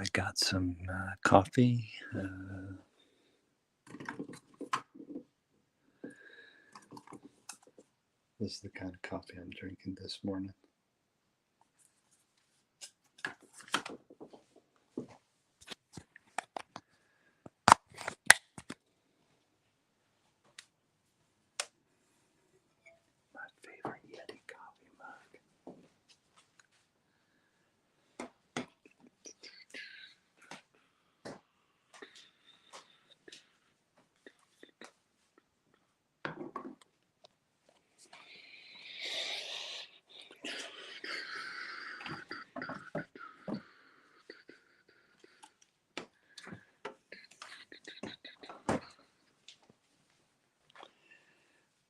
I got some coffee. This is the kind of coffee I'm drinking this morning. My favorite Yeti coffee mug.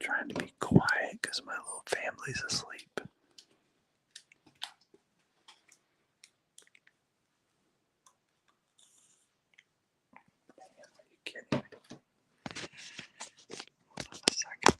Trying to be quiet because my little family's asleep. Man, are you kidding me? Hold on a second.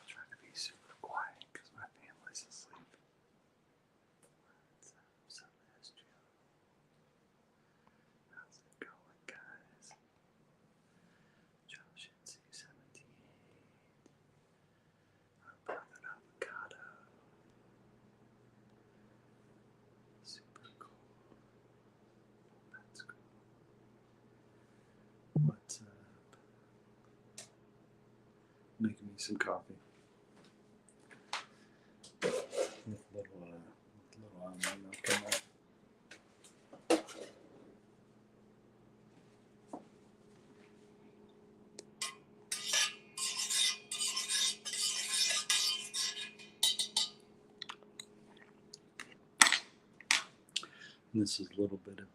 Trying to be super quiet because my family's asleep. What's up, Joe? How's it going, guys? Josh at C78. Our brother Avocado. Super cool. That's cool. What's up? Making me some coffee. With a little almond milk in there. And this is a little bit of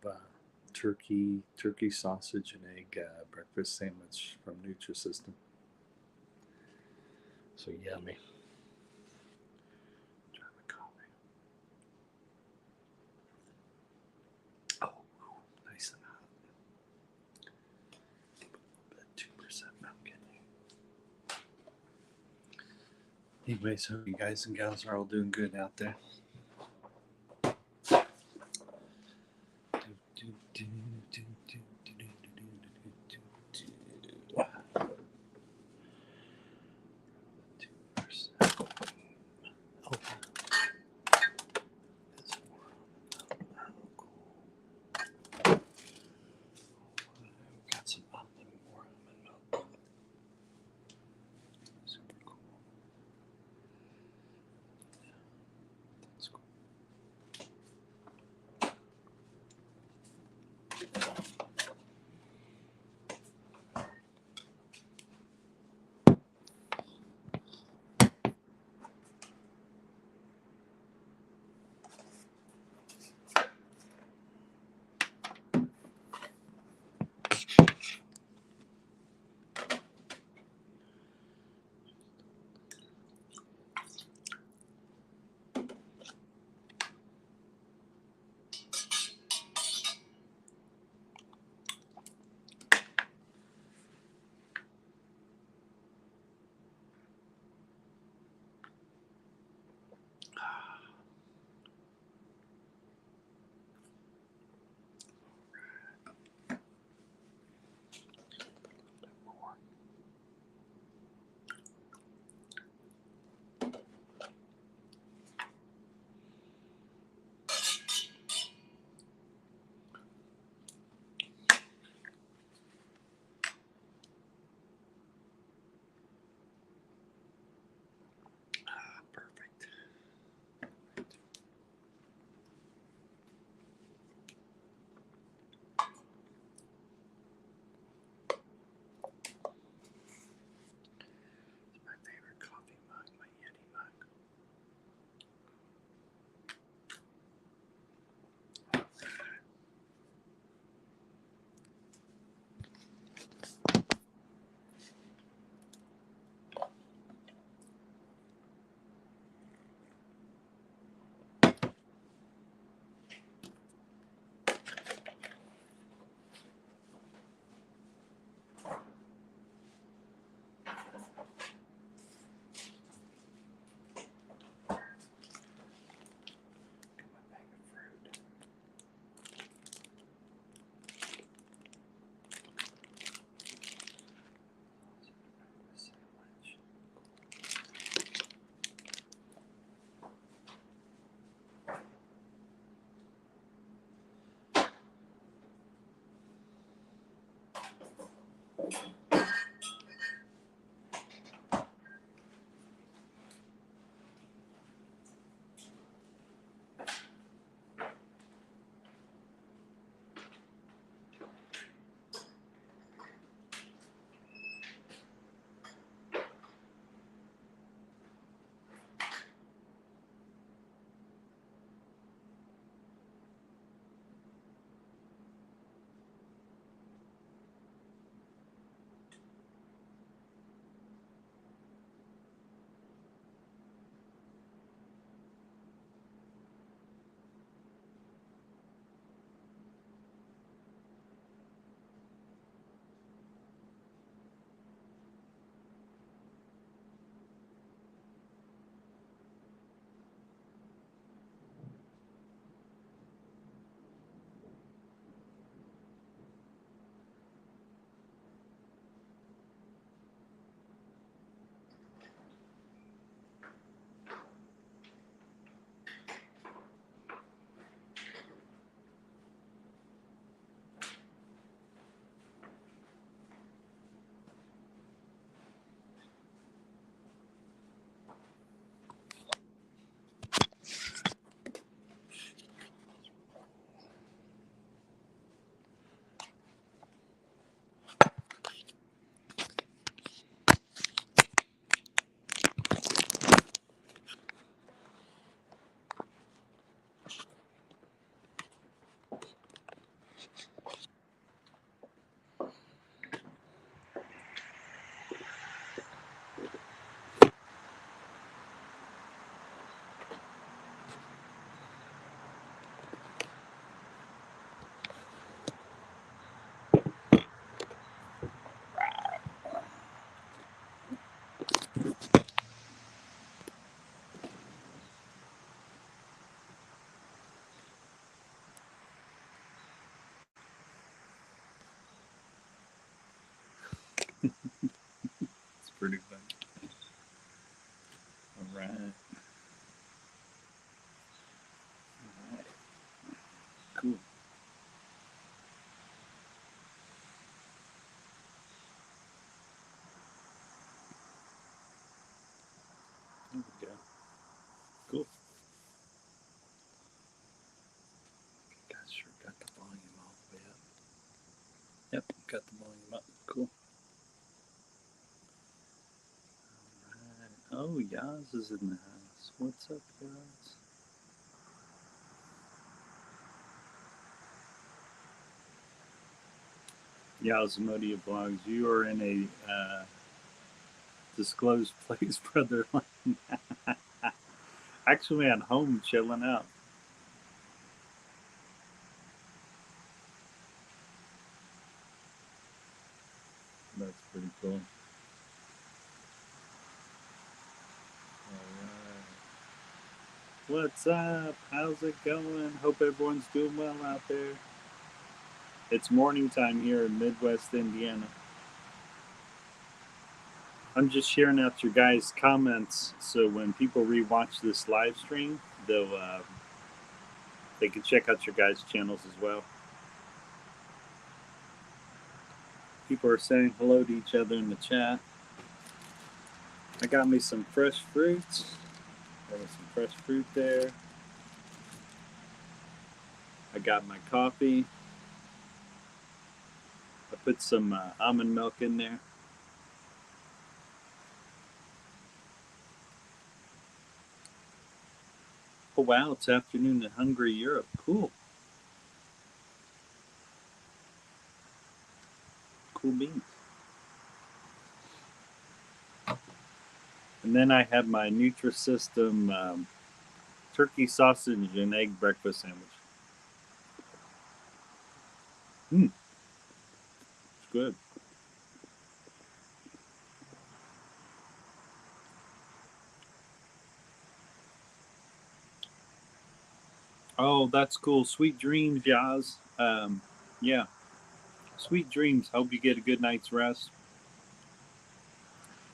turkey sausage and egg breakfast sandwich from Nutrisystem. So yummy. Try the coffee. Oh, nice and hot. Put 2% milk in there. Anyways, hope you guys and gals are all doing good out there. Got the volume up. Cool. All right. Oh, Yaz is in the house. What's up, Yaz? Yaz Modia Blogs, you are in a disclosed place, brother. Actually, at home, chilling out. That's pretty cool. All right. What's up? How's it going? Hope everyone's doing well out there. It's morning time here in Midwest Indiana. I'm just sharing out your guys' comments so when people rewatch this live stream, they can check out your guys' channels as well. People are saying hello to each other in the chat. I got me some fresh fruits. There was some fresh fruit there. I got my coffee. I put some almond milk in there. Oh wow, it's afternoon in Hungary, Europe. Cool. Cool beans. And then I had my Nutrisystem turkey sausage and egg breakfast sandwich. It's good. Oh, that's cool. Sweet dreams, Yaz. Yeah, sweet dreams. Hope you get a good night's rest.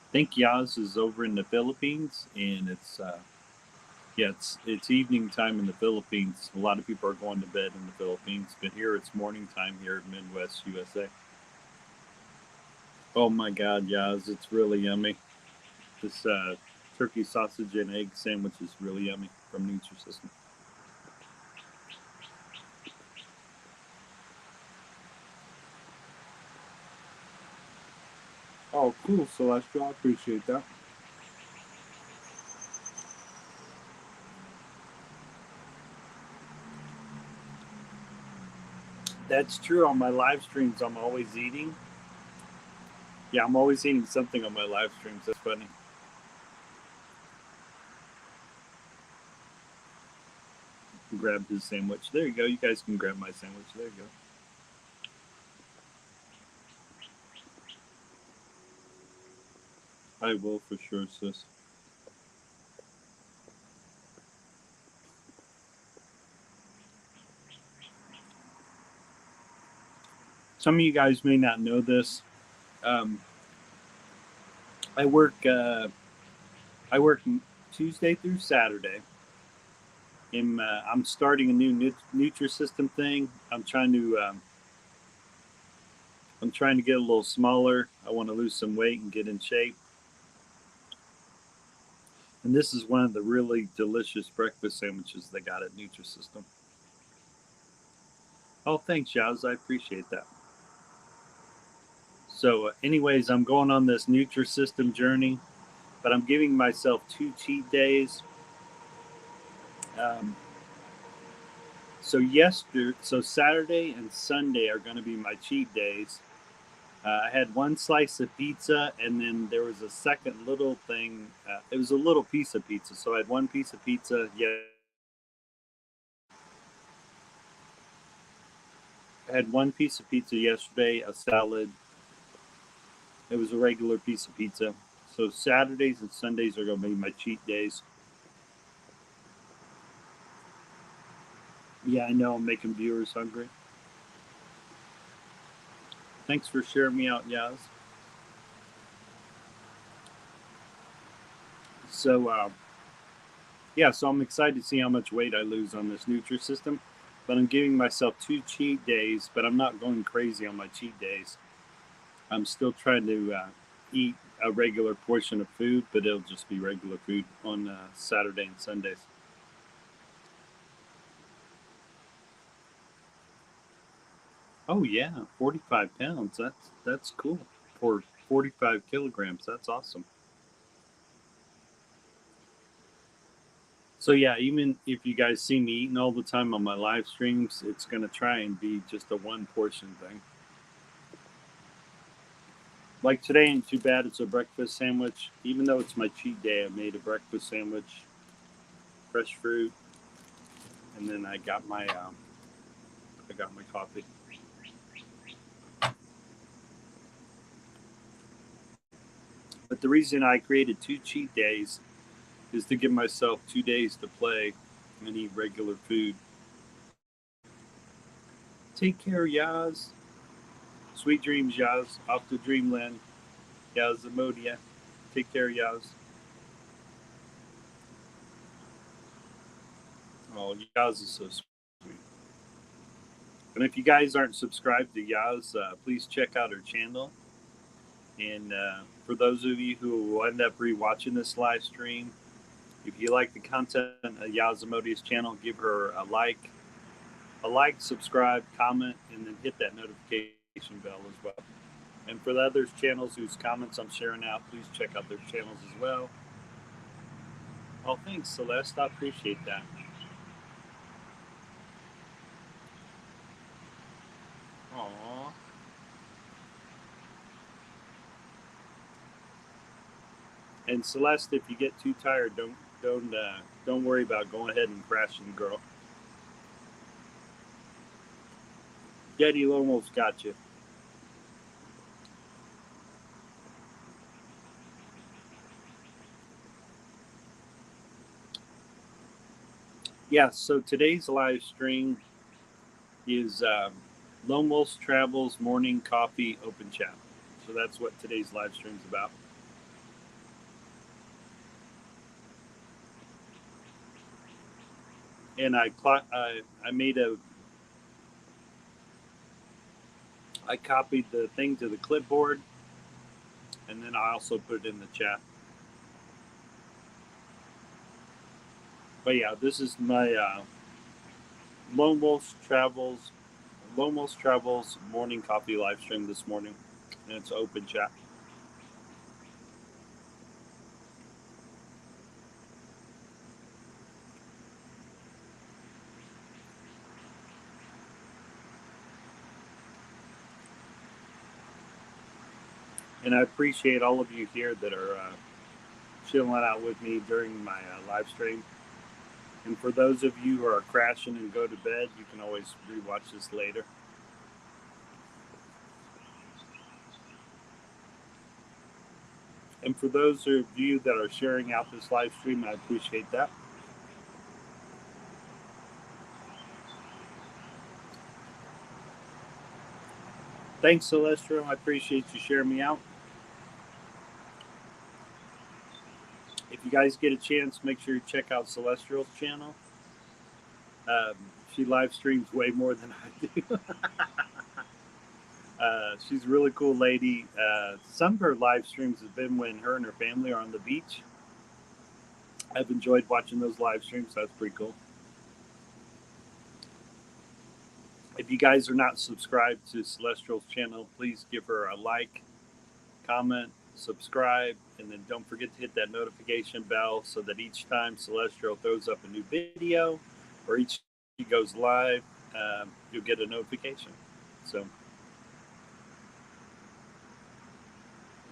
I think Yaz is over in the Philippines, and it's evening time in the Philippines. A lot of people are going to bed in the Philippines, but here it's morning time here in Midwest USA. Oh my God, Yaz, it's really yummy. This turkey sausage and egg sandwich is really yummy from Nutrisystem. Oh, cool, Celestial. I appreciate that. That's true. On my live streams, I'm always eating. Yeah, I'm always eating something on my live streams. That's funny. Grabbed his sandwich. There you go. You guys can grab my sandwich. There you go. I will for sure, sis. Some of you guys may not know this. Um, I work. I work Tuesday through Saturday. I'm starting a new Nutrisystem thing. I'm trying to get a little smaller. I want to lose some weight and get in shape. And this is one of the really delicious breakfast sandwiches they got at Nutrisystem. Oh, thanks, Yaz. I appreciate that. So, anyways, I'm going on this Nutrisystem journey, but I'm giving myself 2 cheat days. Um, so Saturday and Sunday are going to be my cheat days. I had one slice of pizza, and then there was a second little thing. It was a little piece of pizza. So I had one piece of pizza. Yeah, I had one piece of pizza yesterday, a salad. It was a regular piece of pizza. So Saturdays and Sundays are going to be my cheat days. Yeah, I know I'm making viewers hungry. Thanks for sharing me out, Yaz. So, so I'm excited to see how much weight I lose on this Nutrisystem. But I'm giving myself 2 cheat days, but I'm not going crazy on my cheat days. I'm still trying to eat a regular portion of food, but it'll just be regular food on Saturday and Sundays. Oh yeah, 45 pounds. That's cool for 45 kilograms. That's awesome. So yeah, even if you guys see me eating all the time on my live streams, it's gonna try and be just a one portion thing. Like today ain't too bad. It's a breakfast sandwich. Even though it's my cheat day, I made a breakfast sandwich, fresh fruit, and then I got my coffee. But the reason I created two cheat days is to give myself 2 days to play and eat regular food. Take care, Yaz. Sweet dreams, Yaz. Off to dreamland. Yaz Amodia. Take care, Yaz. Oh, Yaz is so sweet. And if you guys aren't subscribed to Yaz, please check out her channel. And for those of you who will end up rewatching this live stream, if you like the content of Yaz Amodia's channel, give her a like, subscribe, comment, and then hit that notification bell as well. And for the others channels whose comments I'm sharing out, please check out their channels as well. Oh, thanks, Celeste. I appreciate that. Aww. And Celeste, if you get too tired, don't worry about going ahead and crashing, girl. Daddy almost got you. Yeah. So today's live stream is Lone Wolf's Travels Morning Coffee Open Chat. So that's what today's live stream is about. And I made a I copied the thing to the clipboard, and then I also put it in the chat. But yeah, this is my Lone Wolf's Travels Lone Wolf's Travels morning coffee live stream this morning, and it's open chat. And I appreciate all of you here that are chilling out with me during my live stream. And for those of you who are crashing and go to bed, you can always rewatch this later. And for those of you that are sharing out this live stream, I appreciate that. Thanks, Celestial. I appreciate you sharing me out. If you guys get a chance, make sure you check out Celestial's channel. Um, she live streams way more than I do. She's a really cool lady. Some of her live streams have been when her and her family are on the beach. I've enjoyed watching those live streams. That's pretty cool. If you guys are not subscribed to Celestial's channel, please give her a like, comment, subscribe, and then don't forget to hit that notification bell so that each time Celestial throws up a new video or each he goes live, you'll get a notification. So,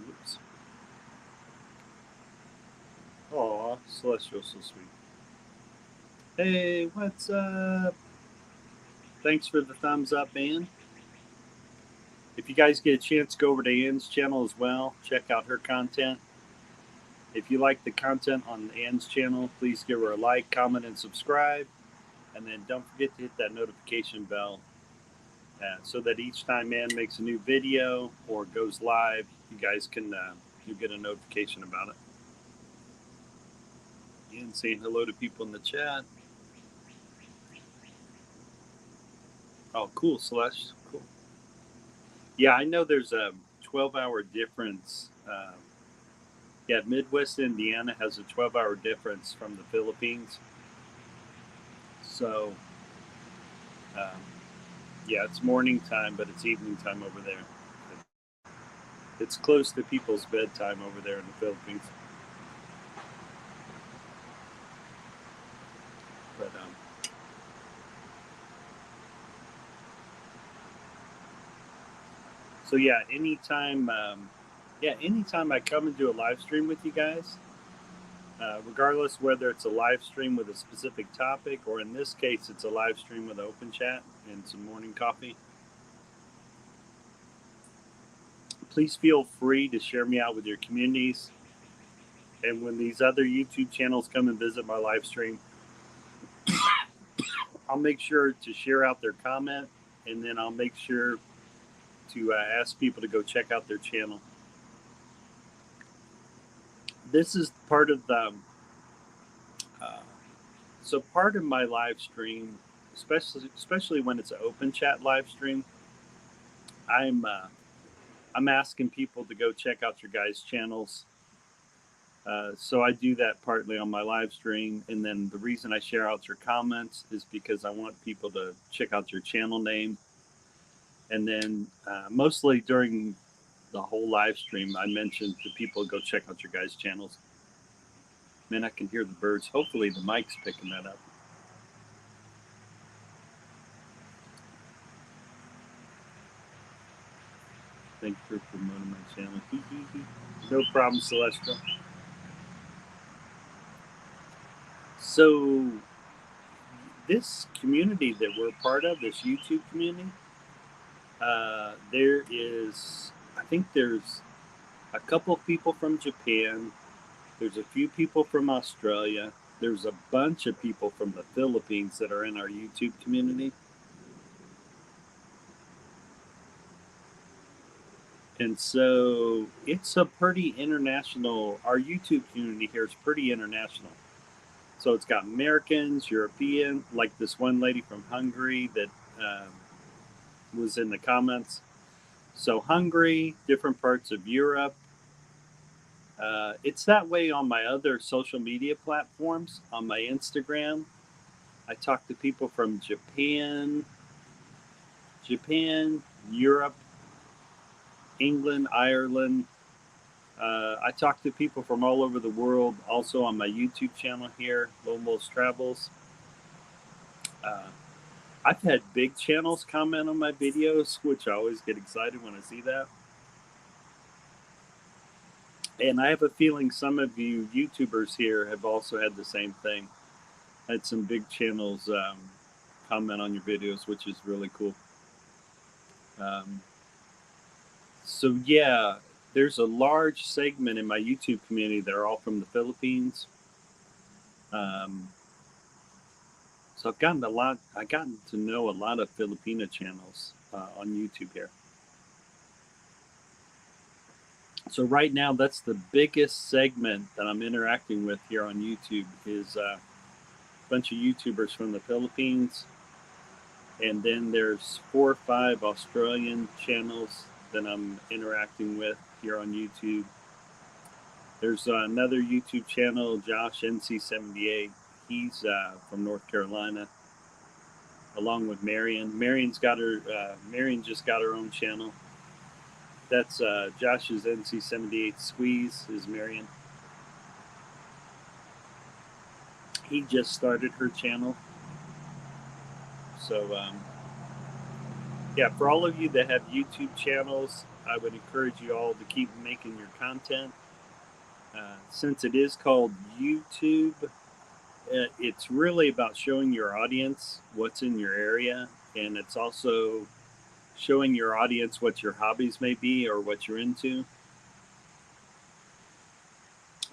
oops. Aw, Celestial's so sweet. Hey, what's up? Thanks for the thumbs up, man. If you guys get a chance, go over to Ann's channel as well. Check out her content. If you like the content on Ann's channel, please give her a like, comment, and subscribe. And then don't forget to hit that notification bell so that each time Ann makes a new video or goes live, you guys can you get a notification about it. And saying hello to people in the chat. Oh, cool, Celeste. Cool. Yeah, I know there's a 12-hour difference. Yeah, Midwest Indiana has a 12-hour difference from the Philippines. So, um, Yeah, it's morning time, but it's evening time over there. It's close to people's bedtime over there in the Philippines. But so yeah, anytime I come and do a live stream with you guys, regardless whether it's a live stream with a specific topic or in this case it's a live stream with an open chat and some morning coffee, please feel free to share me out with your communities. And when these other YouTube channels come and visit my live stream, I'll make sure to share out their comment, and then I'll make sure to ask people to go check out their channel. This is part of the uh, so part of my live stream, especially when it's an open chat live stream. I'm uh, I'm asking people to go check out your guys' channels. So I do that partly on my live stream, and then the reason I share out your comments is because I want people to check out your channel name, and then mostly during the whole live stream, I mentioned to people go check out your guys' channels. Man, I can hear the birds. Hopefully, the mic's picking that up. Thank you for promoting my channel. No problem, Celestial. So, this community that we're part of, this YouTube community, there is, I think there's a couple of people from Japan. There's a few people from Australia. There's a bunch of people from the Philippines that are in our YouTube community. And so it's a pretty international, our YouTube community here is pretty international. So it's got Americans, European, like this one lady from Hungary that was in the comments. So Hungary, different parts of Europe. It's that way on my other social media platforms. On my Instagram, I talk to people from Japan, Europe, England, Ireland. I talk to people from all over the world. Also on my YouTube channel here, Lone Wolf's Travels. Uh, I've had big channels comment on my videos, which I always get excited when I see that. And I have a feeling some of you YouTubers here have also had the same thing. I had some big channels comment on your videos, which is really cool. So yeah, there's a large segment in my YouTube community that are all from the Philippines. So I've gotten to know a lot of Filipino channels on YouTube here. So right now, that's the biggest segment that I'm interacting with here on YouTube is a bunch of YouTubers from the Philippines. And then there's 4 or 5 Australian channels that I'm interacting with here on YouTube. There's another YouTube channel, Josh NC78. He's from North Carolina, along with Marion. Marion just got her own channel. That's Josh's NC78 Squeeze is Marion. He just started her channel. So yeah, for all of you that have YouTube channels, I would encourage you all to keep making your content. Since it is called YouTube, it's really about showing your audience what's in your area, and it's also showing your audience what your hobbies may be or what you're into.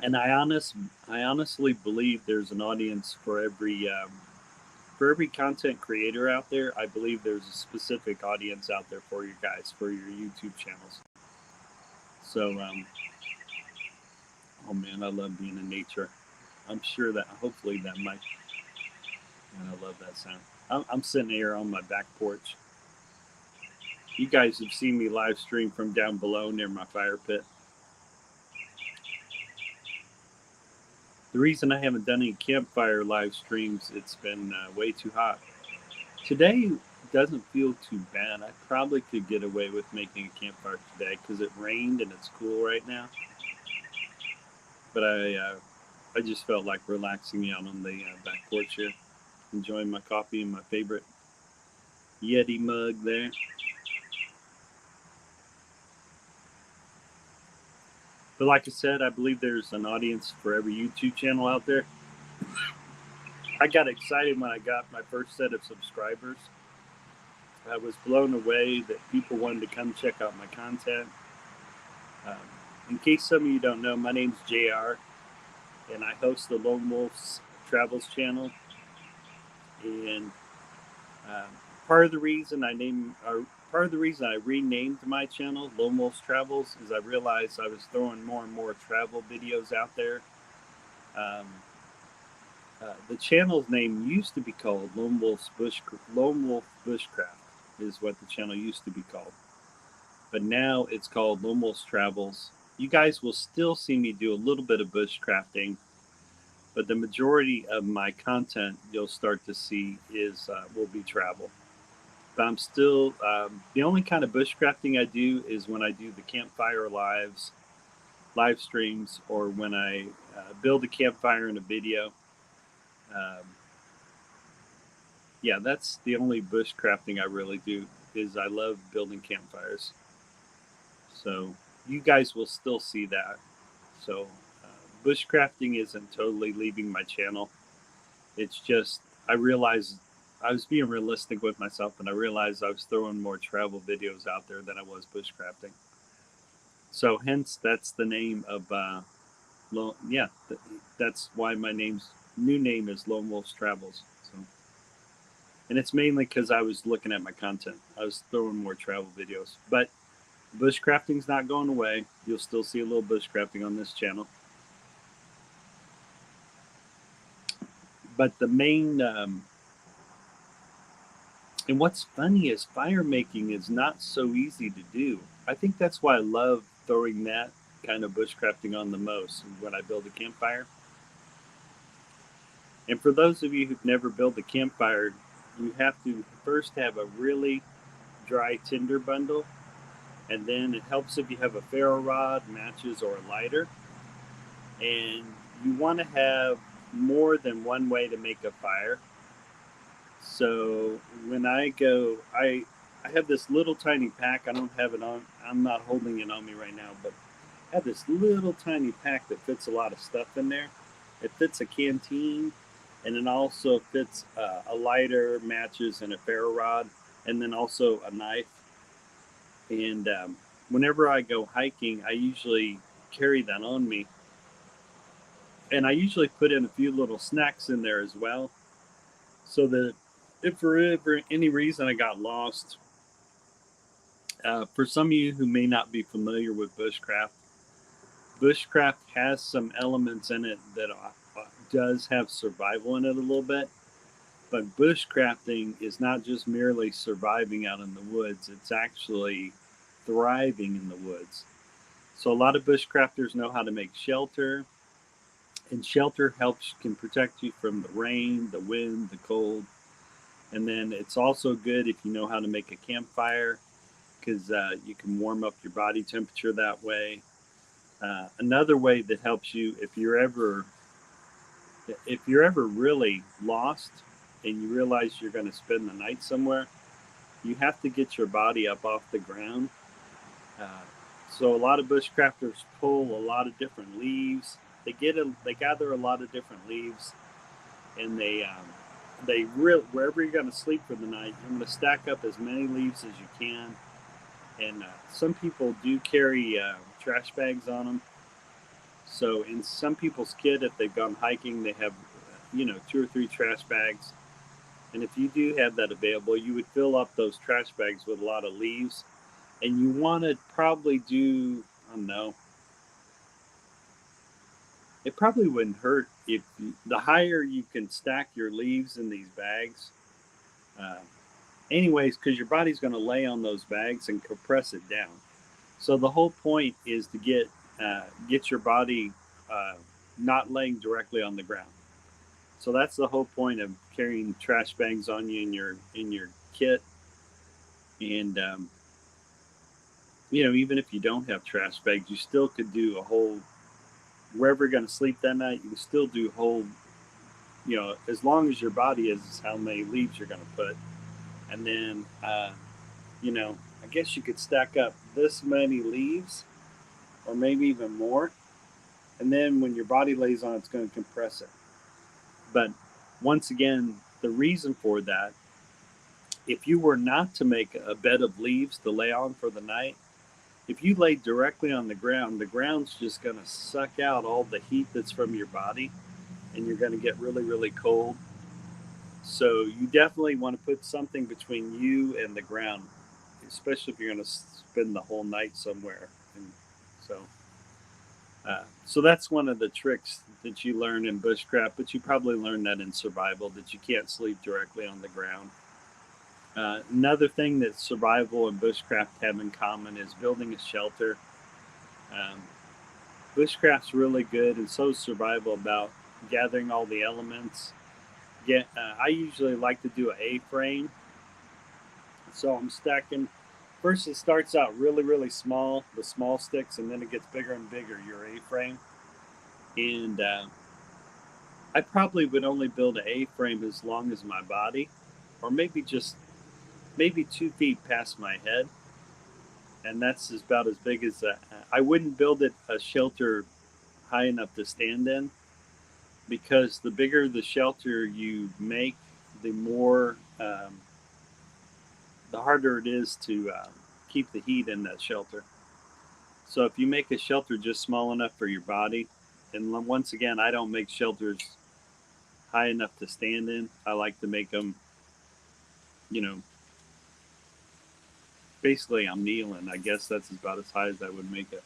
And I honestly believe there's an audience for every content creator out there. I believe there's a specific audience out there for you guys for your YouTube channels. So, oh man, I love being in nature. I'm sure that hopefully that might. And I love that sound. I'm sitting here on my back porch. You guys have seen me live stream from down below near my fire pit. The reason I haven't done any campfire live streams, it's been way too hot. Today, doesn't feel too bad. I probably could get away with making a campfire today because it rained and it's cool right now. But I just felt like relaxing out on the back porch here, enjoying my coffee and my favorite Yeti mug there. But like I said, I believe there's an audience for every YouTube channel out there. I got excited when I got my first set of subscribers. I was blown away that people wanted to come check out my content. Um, in case some of you don't know, my name's JR, and I host the Lone Wolf's Travels channel. And um, part of the reason I renamed my channel Lone Wolf's Travels is I realized I was throwing more and more travel videos out there. Um, the channel's name used to be called Lone Wolf Bushcraft is what the channel used to be called, but now it's called Lone Wolf's Travels. You guys will still see me do a little bit of bushcrafting, but the majority of my content you'll start to see will be travel. But I'm still the only kind of bushcrafting I do is when I do the campfire live streams, or when I build a campfire in a video. Um, yeah, that's the only bushcrafting I really do. Is I love building campfires. So you guys will still see that. So bushcrafting isn't totally leaving my channel. It's just I realized I was being realistic with myself, and I realized I was throwing more travel videos out there than I was bushcrafting. So hence that's the name of that's why my new name is Lone Wolf's Travels. So, and it's mainly because I was looking at my content. I was throwing more travel videos, but bushcrafting's not going away. You'll still see a little bushcrafting on this channel. But the main and what's funny is fire making is not so easy to do. I think that's why I love throwing that kind of bushcrafting on the most when I build a campfire. And for those of you who've never built a campfire, you have to first have a really dry tinder bundle, and then it helps if you have a ferro rod, matches, or a lighter. And you want to have more than one way to make a fire. So when I have this little tiny pack. I don't have it on. I'm not holding it on me right now, but I have this little tiny pack that fits a lot of stuff in there. It fits a canteen, and it also fits a lighter, matches, and a ferro rod, and then also a knife. And whenever I go hiking, I usually carry that on me, and I usually put in a few little snacks in there as well, so that if for any reason I got lost. For some of you who may not be familiar with bushcraft has some elements in it that does have survival in it a little bit. But bushcrafting is not just merely surviving out in the woods, it's actually thriving in the woods. So a lot of bushcrafters know how to make shelter, and shelter can protect you from the rain, the wind, the cold. And then it's also good if you know how to make a campfire, because you can warm up your body temperature that way. Another way that helps you if you're ever really lost and you realize you're going to spend the night somewhere, you have to get your body up off the ground. So a lot of bushcrafters pull a lot of different leaves. They gather a lot of different leaves, and wherever you're going to sleep for the night, you're going to stack up as many leaves as you can. And some people do carry trash bags on them. So in some people's kit, if they've gone hiking, they have 2 or 3 trash bags. And if you do have that available, you would fill up those trash bags with a lot of leaves. And you want to probably do, I don't know, it probably wouldn't hurt if the higher you can stack your leaves in these bags. Anyways, because your body's going to lay on those bags and compress it down. So the whole point is to get your body not laying directly on the ground. So that's the whole point of carrying trash bags on you in your kit. And even if you don't have trash bags, you still could do a whole, wherever you're going to sleep that night, you can still do whole, as long as your body is how many leaves you're going to put. And then, I guess you could stack up this many leaves or maybe even more. And then when your body lays on, it's going to compress it. But once again, the reason for that, if you were not to make a bed of leaves to lay on for the night, if you lay directly on the ground's just going to suck out all the heat that's from your body, and you're going to get really, really cold. So you definitely want to put something between you and the ground, especially if you're going to spend the whole night somewhere. And so that's one of the tricks that you learn in bushcraft, but you probably learn that in survival, that you can't sleep directly on the ground. Another thing that survival and bushcraft have in common is building a shelter. Um, Bushcraft's really good, and so is survival, about gathering all the elements. I usually like to do an A-frame, so I'm stacking. First, it starts out really, really small, the small sticks, and then it gets bigger and bigger, your A-frame. And I probably would only build an A-frame as long as my body, or maybe 2 feet past my head, and that's about as big as I wouldn't build it a shelter high enough to stand in, because the bigger the shelter you make, the more the harder it is to keep the heat in that shelter. So if you make a shelter just small enough for your body, and once again, I don't make shelters high enough to stand in. I like to make them, you know, basically I'm kneeling. I guess that's about as high as I would make it.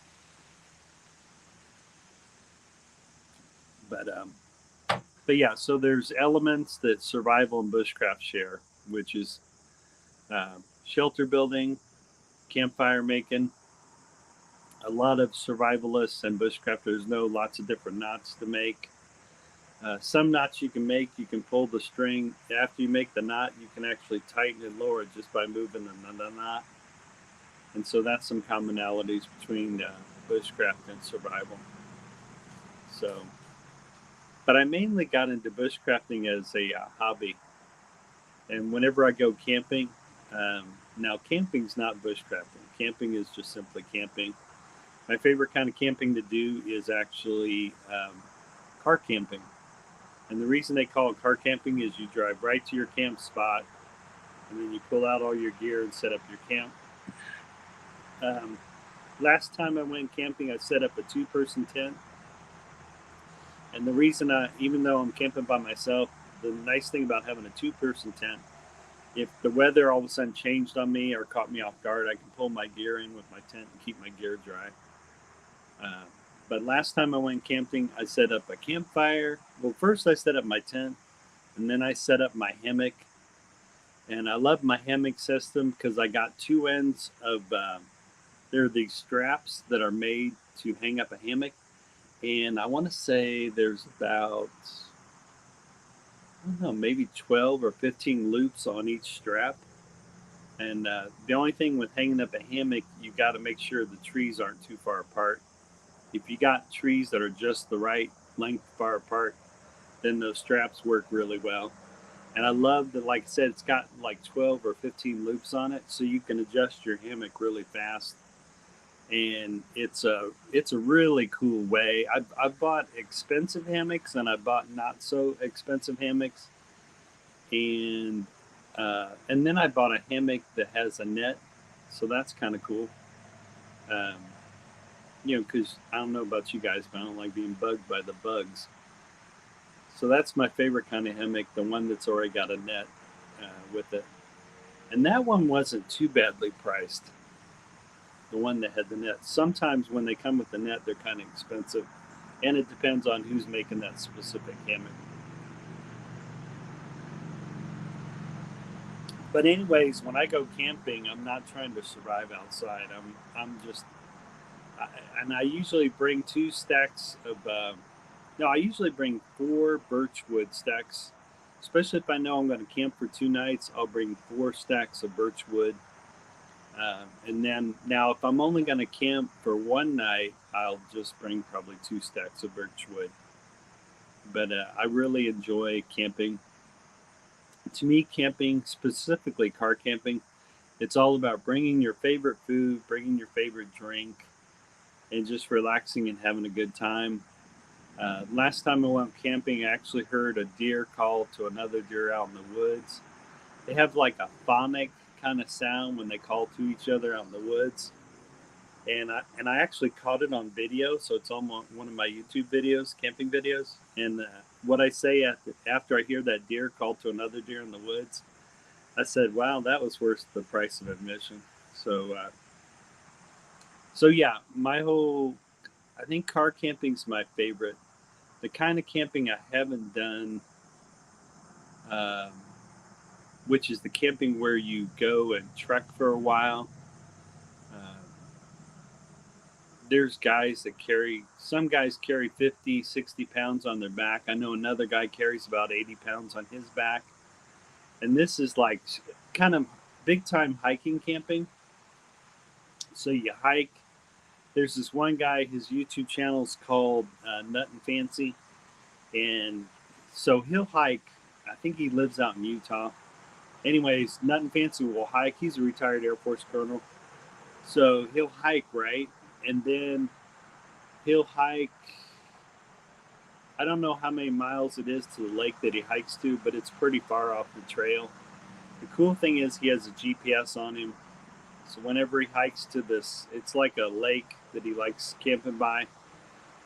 But yeah, so there's elements that survival and bushcraft share, which is shelter building, campfire making. A lot of survivalists and bushcrafters know lots of different knots to make. Some knots you can make, you can pull the string. After you make the knot, you can actually tighten and lower it just by moving the knot. And so that's some commonalities between bushcraft and survival. So, but I mainly got into bushcrafting as a hobby. And whenever I go camping, now camping's not bushcrafting. Camping is just simply camping. My favorite kind of camping to do is actually car camping. And the reason they call it car camping is you drive right to your camp spot, and then you pull out all your gear and set up your camp. Um, Last time I went camping, I set up a 2-person tent. And the reason even though I'm camping by myself, the nice thing about having a 2-person tent, if the weather all of a sudden changed on me or caught me off guard, I can pull my gear in with my tent and keep my gear dry. But last time I went camping, I set up a campfire. Well, first I set up my tent, and then I set up my hammock. And I love my hammock system because I got 2 ends of. There are these straps that are made to hang up a hammock, and I want to say there's about, I don't know, maybe 12 or 15 loops on each strap. And the only thing with hanging up a hammock, you got to make sure the trees aren't too far apart. If you got trees that are just the right length far apart, then those straps work really well. And I love that, like I said, it's got like 12 or 15 loops on it, so you can adjust your hammock really fast. And it's a really cool way. I've bought expensive hammocks, and I bought not so expensive hammocks, and then I bought a hammock that has a net, so that's kind of cool. Um, because I don't know about you guys, but I don't like being bugged by the bugs. So that's my favorite kind of hammock, the one that's already got a net with it. And that one wasn't too badly priced, the one that had the net. Sometimes when they come with the net, they're kind of expensive, and it depends on who's making that specific hammock. But anyways, when I go camping, I'm not trying to survive outside. I'm just, and I usually bring 2 stacks of. No, I usually bring 4 birch wood stacks. Especially if I know I'm going to camp for 2 nights, I'll bring 4 stacks of birch wood. And then now, if I'm only going to camp for one night, I'll just bring probably 2 stacks of birch wood. But I really enjoy camping. To me, camping, specifically car camping, it's all about bringing your favorite food, bringing your favorite drink, and just relaxing and having a good time. Last time I went camping, I actually heard a deer call to another deer out in the woods. They have like a phonic kind of sound when they call to each other out in the woods. And I actually caught it on video, so it's on one of my YouTube videos, camping videos. And what I say after I hear that deer call to another deer in the woods, I said, "Wow, that was worth the price of admission." So yeah, I think car camping's my favorite. The kind of camping I haven't done, um, which is the camping where you go and trek for a while. Uh, there's guys that some guys carry 50, 60 pounds on their back. I know another guy carries about 80 pounds on his back. And this is like kind of big time hiking camping. So you hike. There's this one guy, his YouTube channel is called Nut and Fancy. And so he'll hike. I think he lives out in Utah. Anyways, Nut and Fancy will hike. He's a retired Air Force colonel. So he'll hike, right? And then he'll hike. I don't know how many miles it is to the lake that he hikes to, but it's pretty far off the trail. The cool thing is he has a GPS on him. So whenever he hikes to this, it's like a lake that he likes camping by.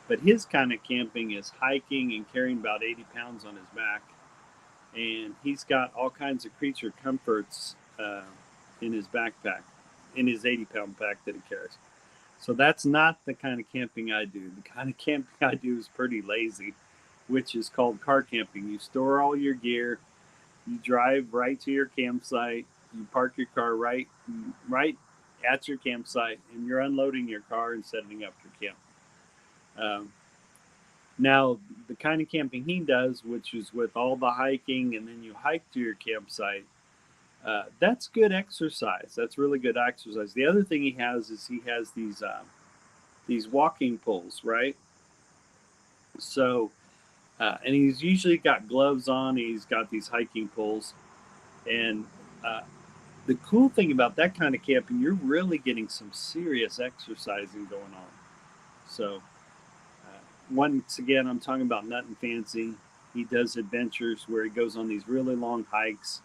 But his kind of camping is hiking and carrying about 80 pounds on his back. And he's got all kinds of creature comforts in his backpack, in his 80-pound pack that he carries. So that's not the kind of camping I do. The kind of camping I do is pretty lazy, which is called car camping. You store all your gear, you drive right to your campsite, you park your car right at your campsite, and you're unloading your car and setting up your camp. Um, Now, the kind of camping he does, which is with all the hiking and then you hike to your campsite, that's good exercise. That's really good exercise. The other thing he has is he has these walking poles, right? So, and he's usually got gloves on. He's got these hiking poles, and uh, the cool thing about that kind of camping, you're really getting some serious exercising going on. So, once again, I'm talking about Nut and Fancy. He does adventures where he goes on these really long hikes,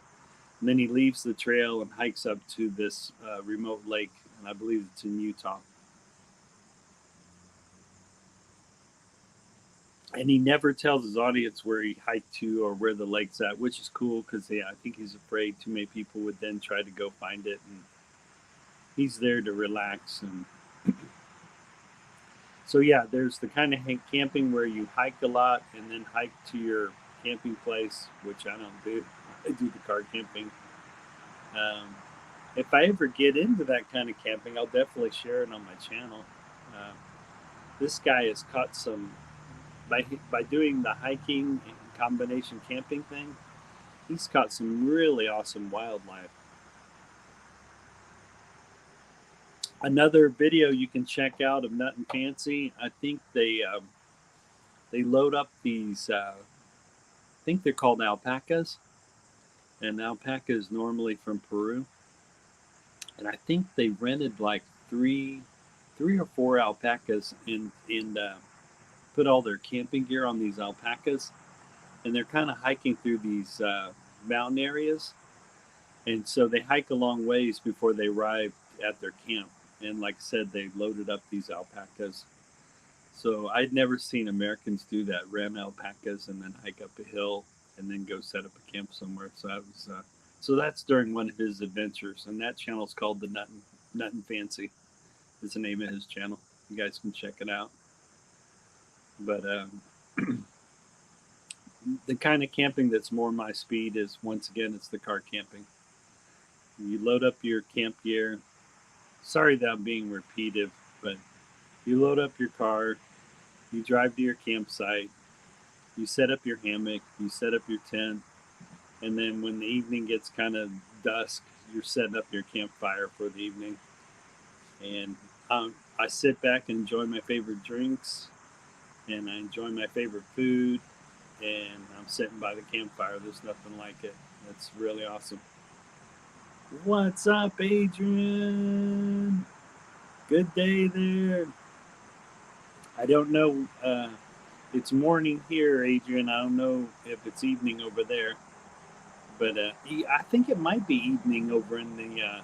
and then he leaves the trail and hikes up to this remote lake, and I believe it's in Utah. And he never tells his audience where he hiked to or where the lake's at, which is cool because I think he's afraid too many people would then try to go find it, and he's there to relax. And so yeah, there's the kind of camping where you hike a lot and then hike to your camping place, which I don't do. I do the car camping. Um, if I ever get into that kind of camping, I'll definitely share it on my channel. Uh, this guy has caught some by doing the hiking and combination camping thing. He's caught some really awesome wildlife. Another video you can check out of Nut and Fancy. I think they load up these. I think they're called alpacas, and alpaca is normally from Peru. And I think they rented like three or four alpacas and put all their camping gear on these alpacas, and they're kind of hiking through these mountain areas. And so they hike a long ways before they arrive at their camp. And like I said, they loaded up these alpacas. So I'd never seen Americans do that, rent alpacas and then hike up a hill and then go set up a camp somewhere. So that's during one of his adventures, and that channel is called the Nut and Fancy. Is the name of his channel. You guys can check it out. But the kind of camping that's more my speed is, once again, it's the car camping. You load up your camp gear. Sorry that I'm being repetitive, but you load up your car, you drive to your campsite, you set up your hammock, you set up your tent, and then when the evening gets kind of dusk, you're setting up your campfire for the evening, and I sit back and enjoy my favorite drinks, and I enjoy my favorite food, and I'm sitting by the campfire. There's nothing like it. It's really awesome. What's up, Adrian? Good day there. I don't know. It's morning here, Adrian. I don't know if it's evening over there, but I think it might be evening over in the.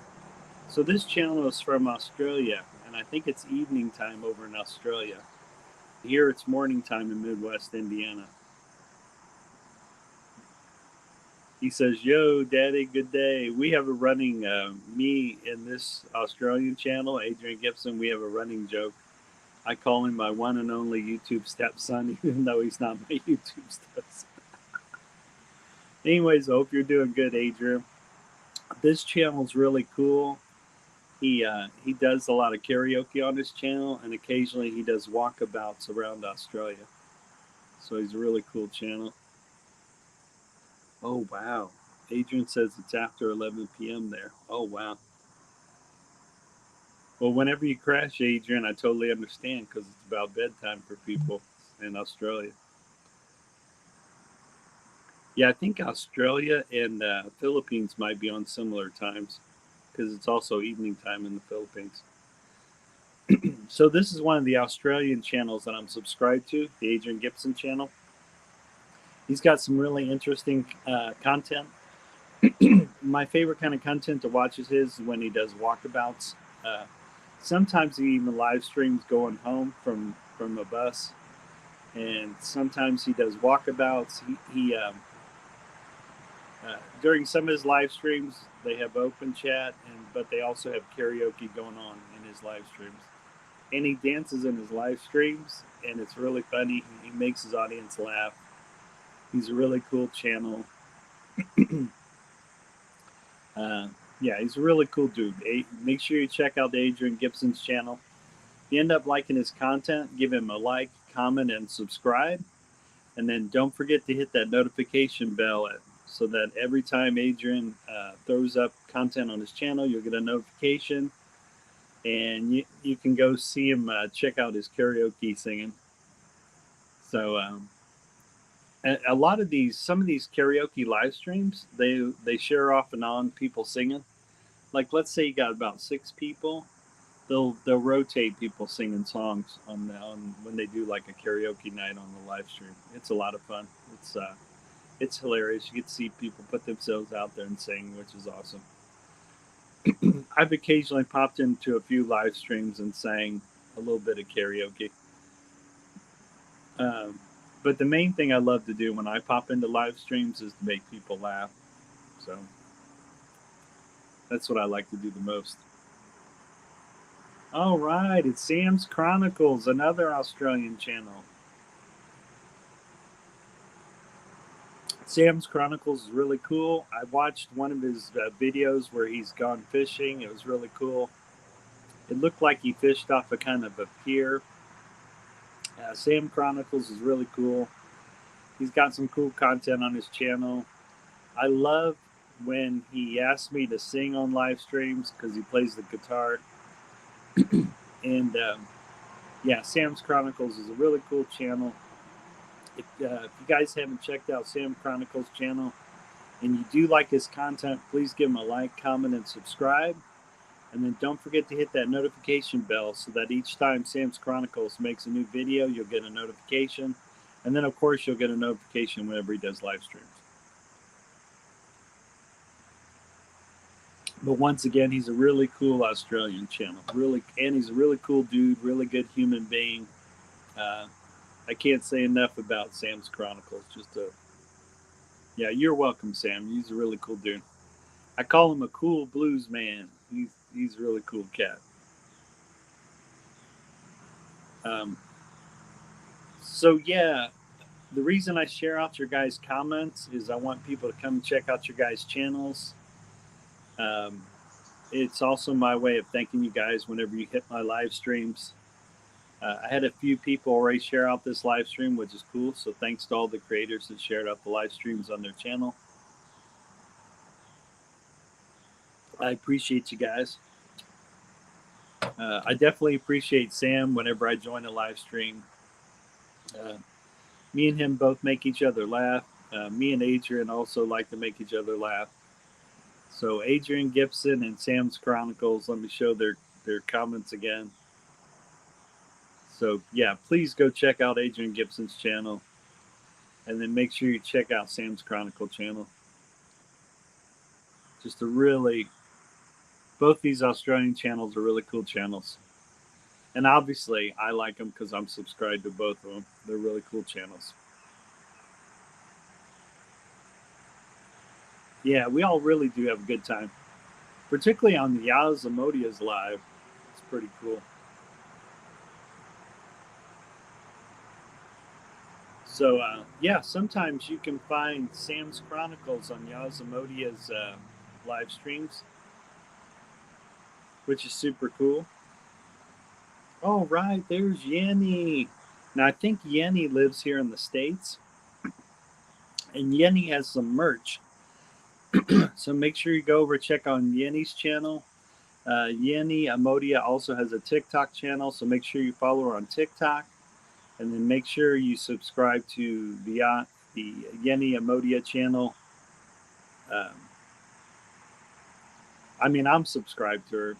So this channel is from Australia, and I think it's evening time over in Australia. Here it's morning time in Midwest Indiana. He says, "Yo, Daddy, good day." We have a running me in this Australian channel, Adrian Gibson. We have a running joke. I call him my one and only YouTube stepson, even though he's not my YouTube stepson. Anyways, I hope you're doing good, Adrian. This channel's really cool. He does a lot of karaoke on his channel, and occasionally he does walkabouts around Australia. So he's a really cool channel. Oh wow, Adrian says it's after 11 p.m. there. Oh wow. Well, whenever you crash, Adrian, I totally understand because it's about bedtime for people in Australia. Yeah, I think Australia and Philippines might be on similar times because it's also evening time in the Philippines. So this is one of the Australian channels that I'm subscribed to, the Adrian Gibson channel. He's got some really interesting content. My favorite kind of content to watch is his when he does walkabouts. Sometimes he even live streams going home from a bus, and sometimes he does walkabouts. He during some of his live streams, they have open chat, but they also have karaoke going on in his live streams. And he dances in his live streams, and it's really funny. He makes his audience laugh. He's a really cool channel. Yeah, he's a really cool dude. Make sure you check out Adrian Gibson's channel. If you end up liking his content, give him a like, comment, and subscribe. And then don't forget to hit that notification bell so that every time Adrian throws up content on his channel, you'll get a notification. And you can go see him check out his karaoke singing. So a lot of some of these karaoke live streams, they share off and on people singing. Like let's say you got about 6 people, they'll rotate people singing songs on when they do like a karaoke night on the live stream. It's a lot of fun. It's hilarious. You get to see people put themselves out there and sing, which is awesome. I've occasionally popped into a few live streams and sang a little bit of karaoke. But the main thing I love to do when I pop into live streams is to make people laugh. So that's what I like to do the most. All right, it's Sam's Chronicles, another Australian channel. Sam's Chronicles is really cool. I watched one of his videos where he's gone fishing. It was really cool. It looked like he fished off a kind of a pier. Sam Chronicles is really cool. He's got some cool content on his channel. I love when he asks me to sing on live streams because he plays the guitar. And yeah, Sam's Chronicles is a really cool channel. If you guys haven't checked out Sam Chronicles channel and you do like his content, please give him a like, comment, and subscribe. And then don't forget to hit that notification bell so that each time Sam's Chronicles makes a new video, you'll get a notification. And then, of course, you'll get a notification whenever he does live streams. But once again, he's a really cool Australian channel. And he's a really cool dude, really good human being. I can't say enough about Sam's Chronicles. Yeah, you're welcome, Sam. He's a really cool dude. I call him a cool blues man. He's a really cool cat. So yeah, the reason I share out your guys' comments is I want people to come check out your guys' channels. It's also my way of thanking you guys whenever you hit my live streams. I had a few people already share out this live stream, which is cool. So thanks to all the creators that shared out the live streams on their channel. I appreciate you guys. I definitely appreciate Sam whenever I join a live stream. Uh, Me and him both make each other laugh. Me and Adrian also like to make each other laugh. So Adrian Gibson and Sam's Chronicles. Let me show their comments again. So yeah, please go check out Adrian Gibson's channel, and then make sure you check out Sam's Chronicle channel. Just a really, both these Australian channels are really cool channels, and obviously I like them because I'm subscribed to both of them. They're really cool channels. Yeah, we all really do have a good time, particularly on the Yaz Amodia's live. It's pretty cool. So yeah, sometimes you can find Sam's Chronicles on Yazamodia's live streams, which is super cool. Oh right, there's Yenny. Now I think Yenny lives here in the States, and Yenny has some merch. So make sure you go over check on Yenny's channel. Yenny Amodia also has a TikTok channel, so make sure you follow her on TikTok, and then make sure you subscribe to the Yenny Amodia channel. Um, I'm subscribed to her.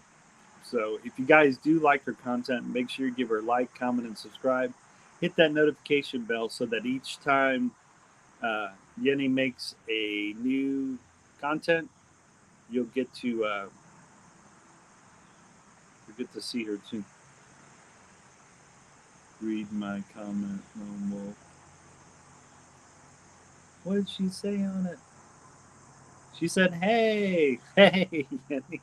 So if you guys do like her content, make sure you give her a like, comment, and subscribe. Hit that notification bell so that each time uh, Yenny makes a new content, you'll get to see her too. Read my comment, no more. What did she say on it? She said, "Hey, hey, Yenny."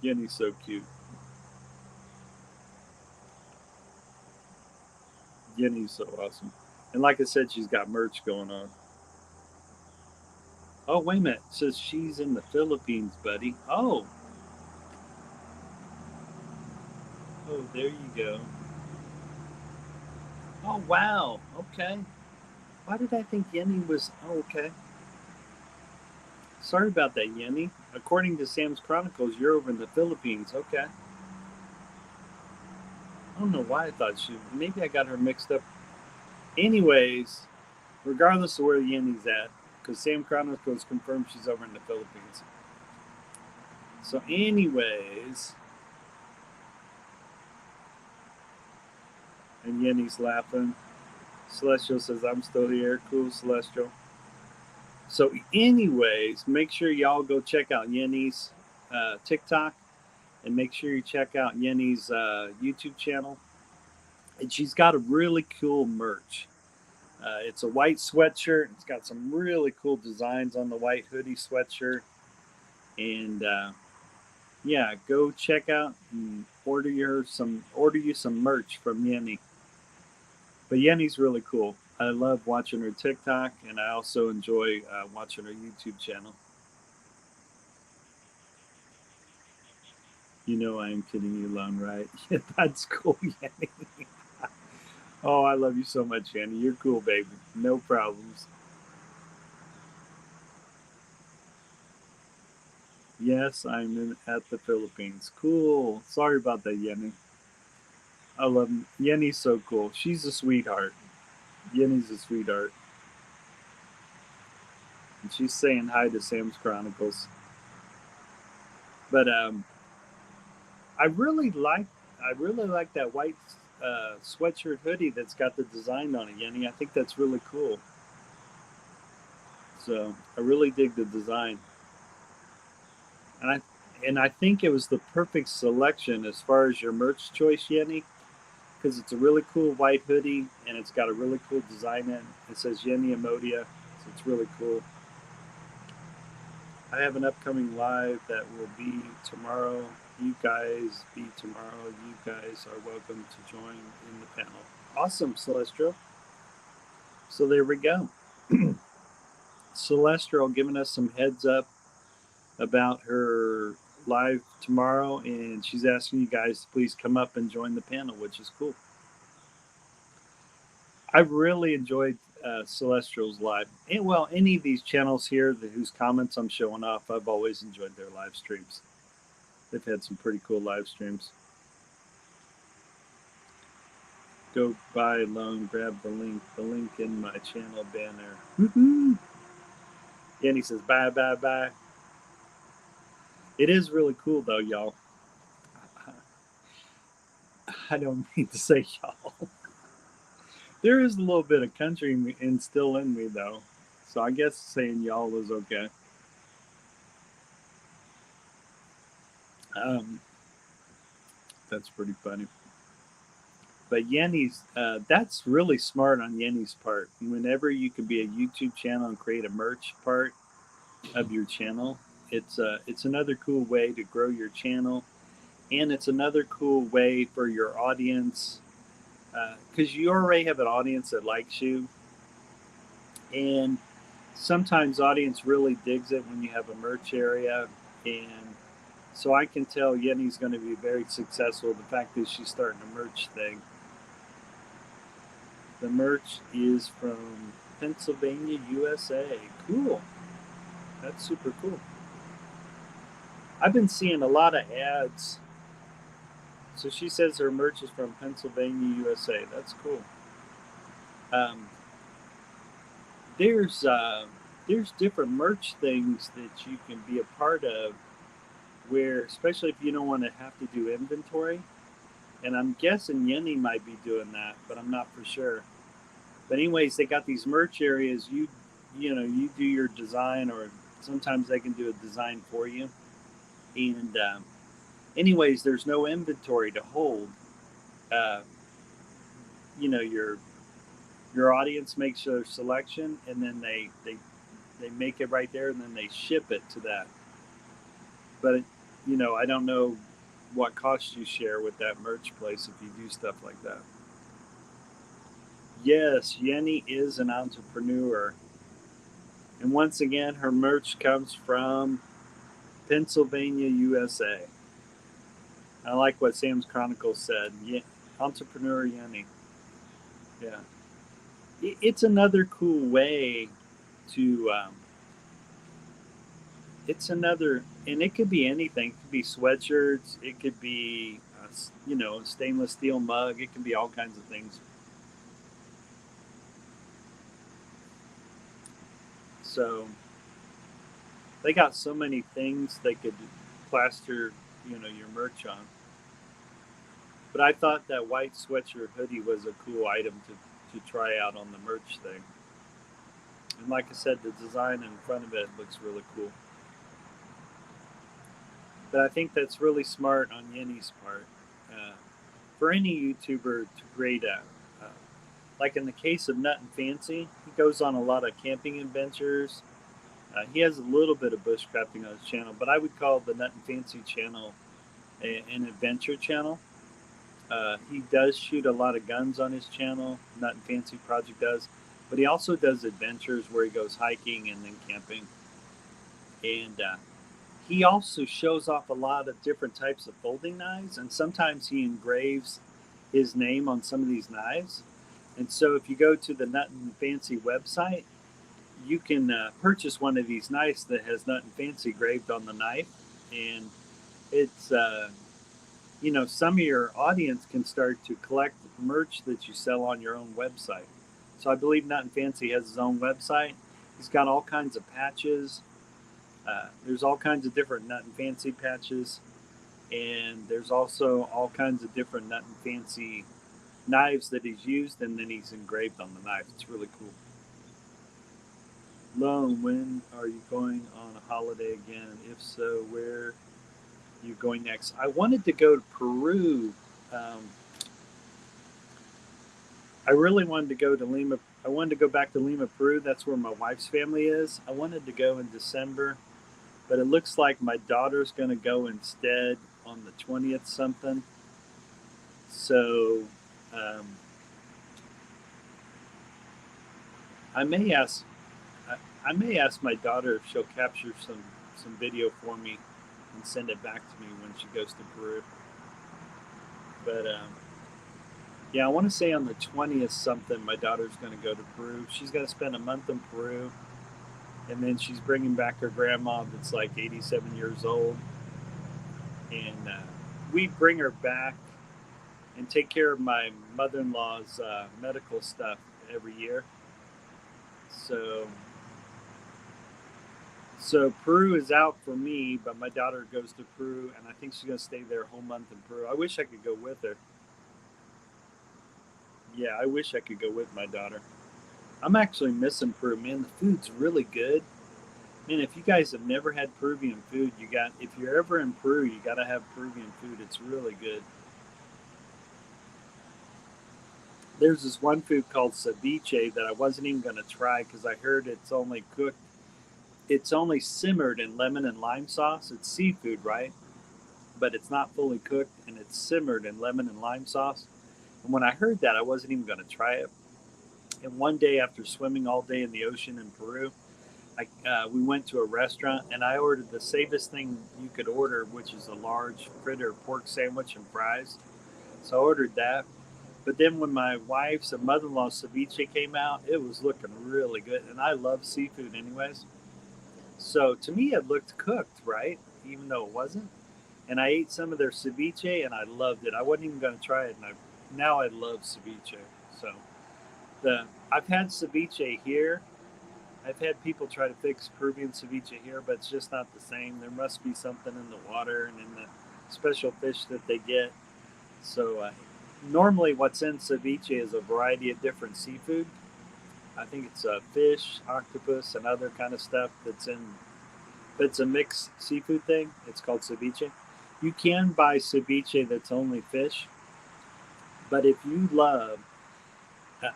Yenny's so cute. Yenny's so awesome. And like I said, she's got merch going on. Oh, wait a minute. It says she's in the Philippines, buddy. Oh, there you go. Oh, wow. Okay. Why did I think Yenny was. Oh, okay. Sorry about that, Yenny. According to Sam's Chronicles, you're over in the Philippines. Okay. I don't know why I thought she. Maybe I got her mixed up. Anyways, regardless of where Yenny's at, because Sam Chronicles confirmed she's over in the Philippines. So, anyways. And Yenny's laughing. Celestial says, I'm still here. Cool, Celestial. So, anyways, make sure y'all go check out Yenny's TikTok, and make sure you check out Yenny's YouTube channel. And she's got a really cool merch. It's a white sweatshirt. It's got some really cool designs on the white hoodie sweatshirt. And yeah, go check out and order you some merch from Yenny. But Yenny's really cool. I love watching her TikTok, and I also enjoy watching her YouTube channel. You know I am kidding you, Lone, right? That's cool, Yenny. Oh, I love you so much, Yenny. You're cool, baby. No problems. Yes, at the Philippines. Cool. Sorry about that, Yenny. I love Yenny's so cool. She's a sweetheart. Yenny's a sweetheart. And she's saying hi to Sam's Chronicles. But I really like that white sweatshirt hoodie that's got the design on it, Yenny. I think that's really cool. So I really dig the design, and I think it was the perfect selection as far as your merch choice, Yenny, because it's a really cool white hoodie and it's got a really cool design in it. It says Yenny Amodia, so it's really cool. I have an upcoming live that will be tomorrow. You guys be tomorrow. You guys are welcome to join in the panel. Awesome, Celestial. So there we go. Celestial giving us some heads up about her live tomorrow, and she's asking you guys to please come up and join the panel, which is cool. I've really enjoyed Celestials live. And well, any of these channels here whose comments I'm showing off, I've always enjoyed their live streams. They've had some pretty cool live streams. Go buy loan, grab the link in my channel banner. Woohoo! Yenny says bye, bye, bye. It is really cool though, y'all. I don't mean to say y'all. There is a little bit of country still in me though, so I guess saying y'all is okay. That's pretty funny. But Yenny's, that's really smart on Yenny's part. Whenever you can be a YouTube channel and create a merch part of your channel, it's another cool way to grow your channel, and it's another cool way for your audience, because you already have an audience that likes you, and sometimes audience really digs it when you have a merch area, and so I can tell Yenny's going to be very successful. The fact that she's starting a merch thing. The merch is from Pennsylvania, USA. Cool. That's super cool. I've been seeing a lot of ads. So she says her merch is from Pennsylvania, USA. That's cool. There's different merch things that you can be a part of, where especially if you don't want to have to do inventory. And I'm guessing Yenny might be doing that, but I'm not for sure. But anyways, they got these merch areas. You do your design, or sometimes they can do a design for you. And anyways, there's no inventory to hold. Uh, your audience makes their selection, and then they make it right there, and then they ship it to that. But I don't know what cost you share with that merch place if you do stuff like that. Yes, Yenny is an entrepreneur. And once again, her merch comes from Pennsylvania, USA. I like what Sam's Chronicles said. Yeah, entrepreneur Yenny. Yeah. It's another cool way to, and it could be anything. It could be sweatshirts. It could be, a stainless steel mug. It can be all kinds of things. So they got so many things they could plaster, your merch on. But I thought that white sweatshirt hoodie was a cool item to try out on the merch thing. And like I said, the design in front of it looks really cool. But I think that's really smart on Yenny's part. For any YouTuber to create like in the case of Nut and Fancy, he goes on a lot of camping adventures. He has a little bit of bushcrafting on his channel, but I would call the Nut and Fancy channel an adventure channel. He does shoot a lot of guns on his channel. Nut and Fancy Project does, but he also does adventures where he goes hiking and then camping. And he also shows off a lot of different types of folding knives, and sometimes he engraves his name on some of these knives. And so if you go to the Nut and Fancy website, you can purchase one of these knives that has Nut and Fancy engraved on the knife. And it's, some of your audience can start to collect merch that you sell on your own website. So I believe Nut and Fancy has his own website. He's got all kinds of patches. There's all kinds of different Nut and Fancy patches. And there's also all kinds of different Nut and Fancy knives that he's used, and then he's engraved on the knife. It's really cool. Lone, when are you going on a holiday again? If so, where are you going next? I wanted to go to Peru. I really wanted to go to Lima. I wanted to go back to Lima, Peru. That's where my wife's family is. I wanted to go in December, but it looks like my daughter's going to go instead on the 20th something. So I may ask my daughter if she'll capture some video for me and send it back to me when she goes to Peru. But Yeah, I want to say on the 20th something, my daughter's going to go to Peru. She's going to spend a month in Peru, and then she's bringing back her grandma that's like 87 years old. And we bring her back and take care of my mother-in-law's medical stuff every year. So, so Peru is out for me, but my daughter goes to Peru, and I think she's going to stay there a whole month in Peru. I wish I could go with her. Yeah, I wish I could go with my daughter. I'm actually missing Peru, man. The food's really good. Man, if you guys have never had Peruvian food, you got if you're ever in Peru, you got to have Peruvian food. It's really good. There's this one food called ceviche that I wasn't even going to try because I heard it's only cooked, it's only simmered in lemon and lime sauce. It's seafood, right? But it's not fully cooked and it's simmered in lemon and lime sauce. And when I heard that, I wasn't even going to try it. And one day, after swimming all day in the ocean in Peru, we went to a restaurant and I ordered the safest thing you could order, which is a large fritter pork sandwich and fries. So I ordered that. But then when my wife's and mother-in-law's ceviche came out, it was looking really good. And I love seafood anyways. So to me, it looked cooked, right? Even though it wasn't. And I ate some of their ceviche and I loved it. I wasn't even going to try it. And now I love ceviche. So the I've had ceviche here. I've had people try to fix Peruvian ceviche here, but it's just not the same. There must be something in the water and in the special fish that they get. So normally, what's in ceviche is a variety of different seafood. I think it's fish, octopus, and other kind of stuff that's in. But it's a mixed seafood thing. It's called ceviche. You can buy ceviche that's only fish, but if you love,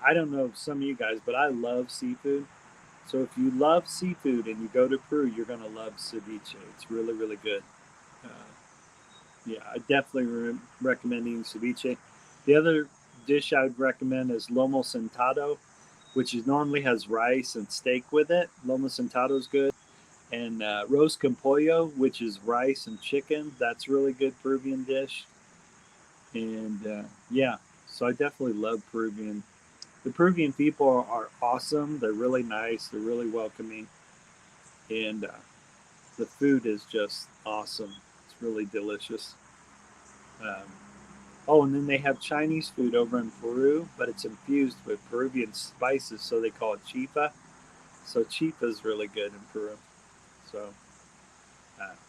I don't know some of you guys, but I love seafood. So if you love seafood and you go to Peru, you're gonna love ceviche. It's really, really good. Uh, yeah, I definitely recommend eating ceviche. The other dish I would recommend is lomo sentado, which is normally has rice and steak with it. Lomo sentado is good, and roast con pollo, which is rice and chicken. That's really good Peruvian dish. And yeah, so I definitely love Peruvian. The Peruvian people are awesome. They're really nice. They're really welcoming, and the food is just awesome. It's really delicious. Um, oh, and then they have Chinese food over in Peru, but it's infused with Peruvian spices, so they call it chifa. So chifa is really good in Peru. So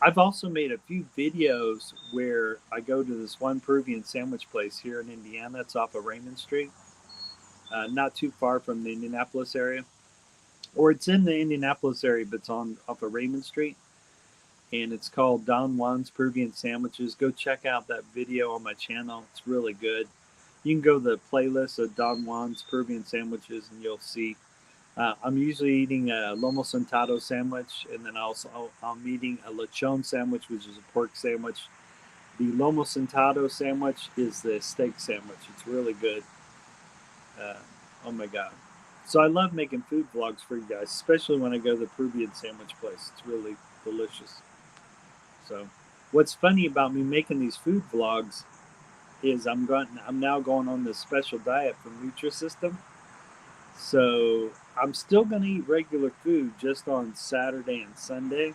I've also made a few videos where I go to this one Peruvian sandwich place here in Indiana. It's off of Raymond Street, not too far from the Indianapolis area, or it's in the Indianapolis area, but it's on off of Raymond Street, and it's called Don Juan's Peruvian Sandwiches. Go check out that video on my channel. It's really good. You can go to the playlist of Don Juan's Peruvian Sandwiches, and you'll see. I'm usually eating a lomo sentado sandwich, and then also I'm eating a lechon sandwich, which is a pork sandwich. The lomo sentado sandwich is the steak sandwich. It's really good. Uh, oh my god! So I love making food vlogs for you guys, especially when I go to the Peruvian sandwich place. It's really delicious. So, what's funny about me making these food vlogs is I'm now going on this special diet from Nutrisystem. So I'm still gonna eat regular food just on Saturday and Sunday,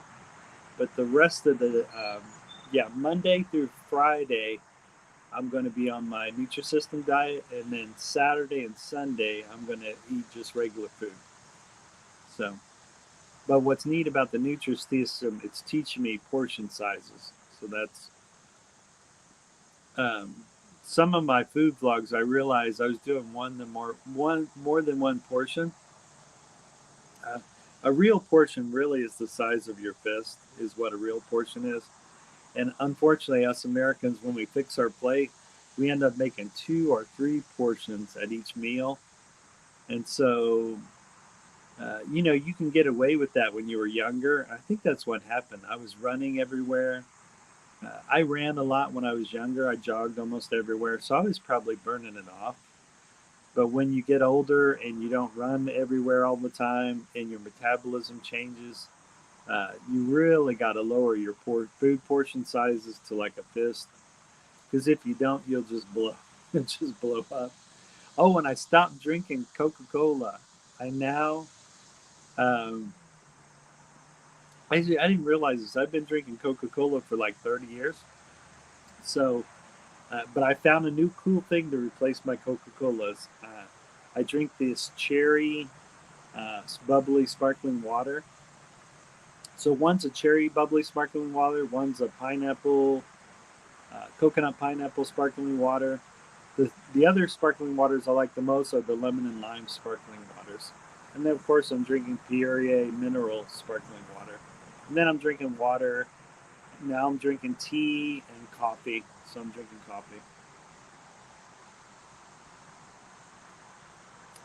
but the rest of the yeah, Monday through Friday I'm gonna be on my Nutrisystem diet, and then Saturday and Sunday I'm gonna eat just regular food. So, but what's neat about the Nutrisystem, it's teaching me portion sizes. So that's um, some of my food vlogs. I realized I was doing one more than one portion. Uh, a real portion really is the size of your fist, is what a real portion is. And unfortunately, us Americans, when we fix our plate, we end up making 2 or 3 portions at each meal. And so, you can get away with that when you were younger. I think that's what happened. I was running everywhere. I ran a lot when I was younger. I jogged almost everywhere. So I was probably burning it off. But when you get older and you don't run everywhere all the time and your metabolism changes, you really got to lower your food portion sizes to like a fist. Because if you don't, you'll just blow. and just blow up. Oh, and I stopped drinking Coca-Cola. I now, um, I didn't realize this. I've been drinking Coca-Cola for like 30 years. So, but I found a new cool thing to replace my Coca-Colas. I drink this cherry, bubbly sparkling water. So one's a cherry bubbly sparkling water, one's a pineapple, coconut pineapple sparkling water. The other sparkling waters I like the most are the lemon and lime sparkling waters. And then, of course, I'm drinking Perrier mineral sparkling water. And then I'm drinking water. Now I'm drinking tea and coffee. So I'm drinking coffee.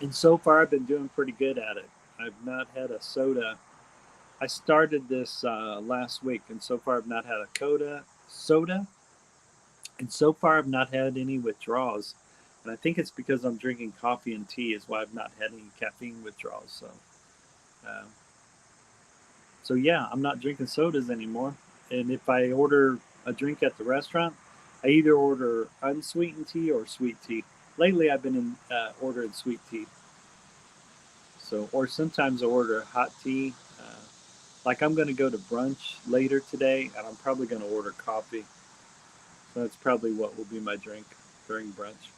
And so far, I've been doing pretty good at it. I've not had a soda. I started this last week, and so far, I've not had a soda. And so far, I've not had any withdrawals. And I think it's because I'm drinking coffee and tea is why I've not had any caffeine withdrawals. Uh, so yeah, I'm not drinking sodas anymore. And if I order a drink at the restaurant, I either order unsweetened tea or sweet tea. Lately, I've been ordering sweet tea. So, or sometimes I order hot tea. Like I'm going to go to brunch later today, and I'm probably going to order coffee. So that's probably what will be my drink during brunch.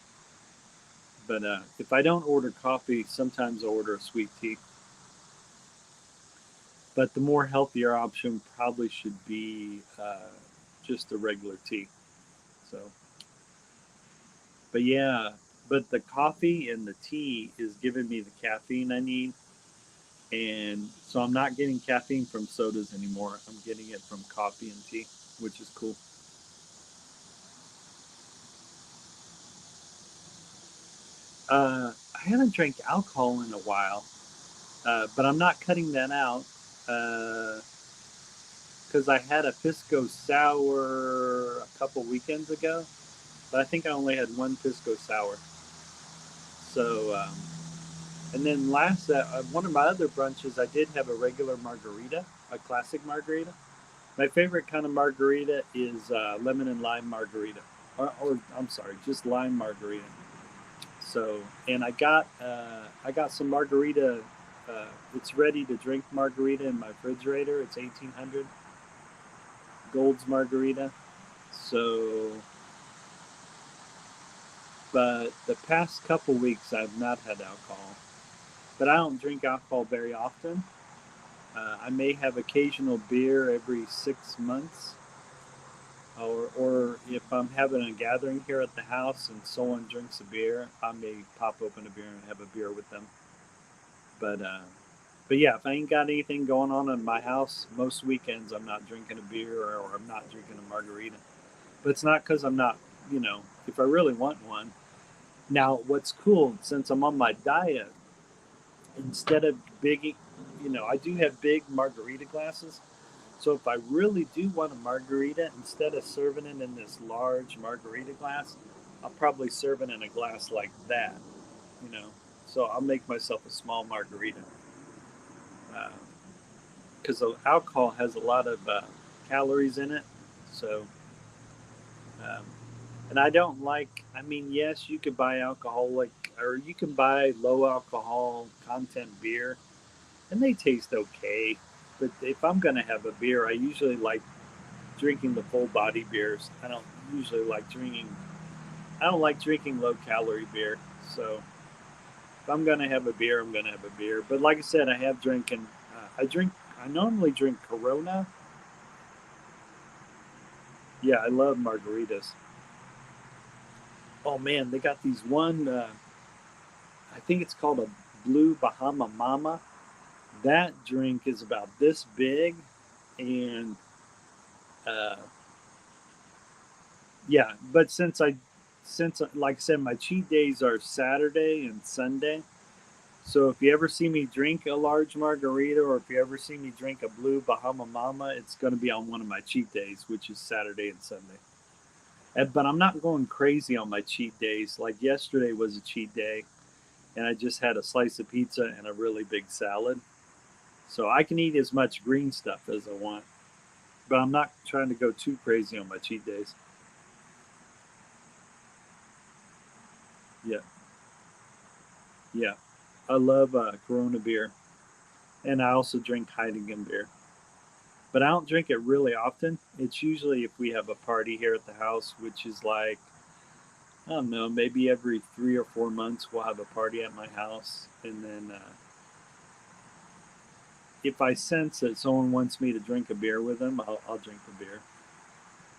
But if I don't order coffee, sometimes I order a sweet tea. But the more healthier option probably should be just a regular tea. So, but yeah, but the coffee and the tea is giving me the caffeine I need, and so I'm not getting caffeine from sodas anymore. I'm getting it from coffee and tea, which is cool. I haven't drank alcohol in a while, but I'm not cutting that out because I had a Pisco sour a couple weekends ago, but I think I only had one Pisco sour. So, and then last one of my other brunches, I did have a regular margarita, a classic margarita. My favorite kind of margarita is lemon and lime margarita, or I'm sorry, just lime margarita. So, and I got some margarita. It's ready to drink margarita in my refrigerator. It's 1800 Gold's margarita. So, but the past couple weeks I've not had alcohol. But I don't drink alcohol very often. I may have occasional beer every 6 months, or if I'm having a gathering here at the house and someone drinks a beer, I may pop open a beer and have a beer with them. But but yeah, if I ain't got anything going on in my house, most weekends I'm not drinking a beer or I'm not drinking a margarita. But it's not because I'm not, if I really want one. Now, what's cool, since I'm on my diet, instead of big, I do have big margarita glasses. So if I really do want a margarita, instead of serving it in this large margarita glass, I'll probably serve it in a glass like that, you know. So I'll make myself a small margarita because alcohol has a lot of calories in it. So, um, and I don't like. I mean, yes, you could buy alcoholic, or you can buy low alcohol content beer, and they taste okay. But if I'm gonna have a beer, I usually like drinking the full body beers. I don't usually like drinking. I don't like drinking low calorie beer. So if I'm gonna have a beer, I'm gonna have a beer. But like I said, I have drinking. I drink. I normally drink Corona. Yeah, I love margaritas. Oh man, they got these one. I think it's called a Blue Bahama Mama. That drink is about this big, and uh, yeah. But since like I said, my cheat days are Saturday and Sunday. So if you ever see me drink a large margarita, or if you ever see me drink a Blue Bahama Mama, it's going to be on one of my cheat days, which is Saturday and Sunday. But I'm not going crazy on my cheat days. Like yesterday was a cheat day, and I just had a slice of pizza and a really big salad. So I can eat as much green stuff as I want, but I'm not trying to go too crazy on my cheat days. Yeah, yeah. I love Corona beer, and I also drink Heineken beer. But I don't drink it really often. It's usually if we have a party here at the house, which is like, I don't know, maybe every 3 or 4 months we'll have a party at my house. And then if I sense that someone wants me to drink a beer with them, I'll drink a beer.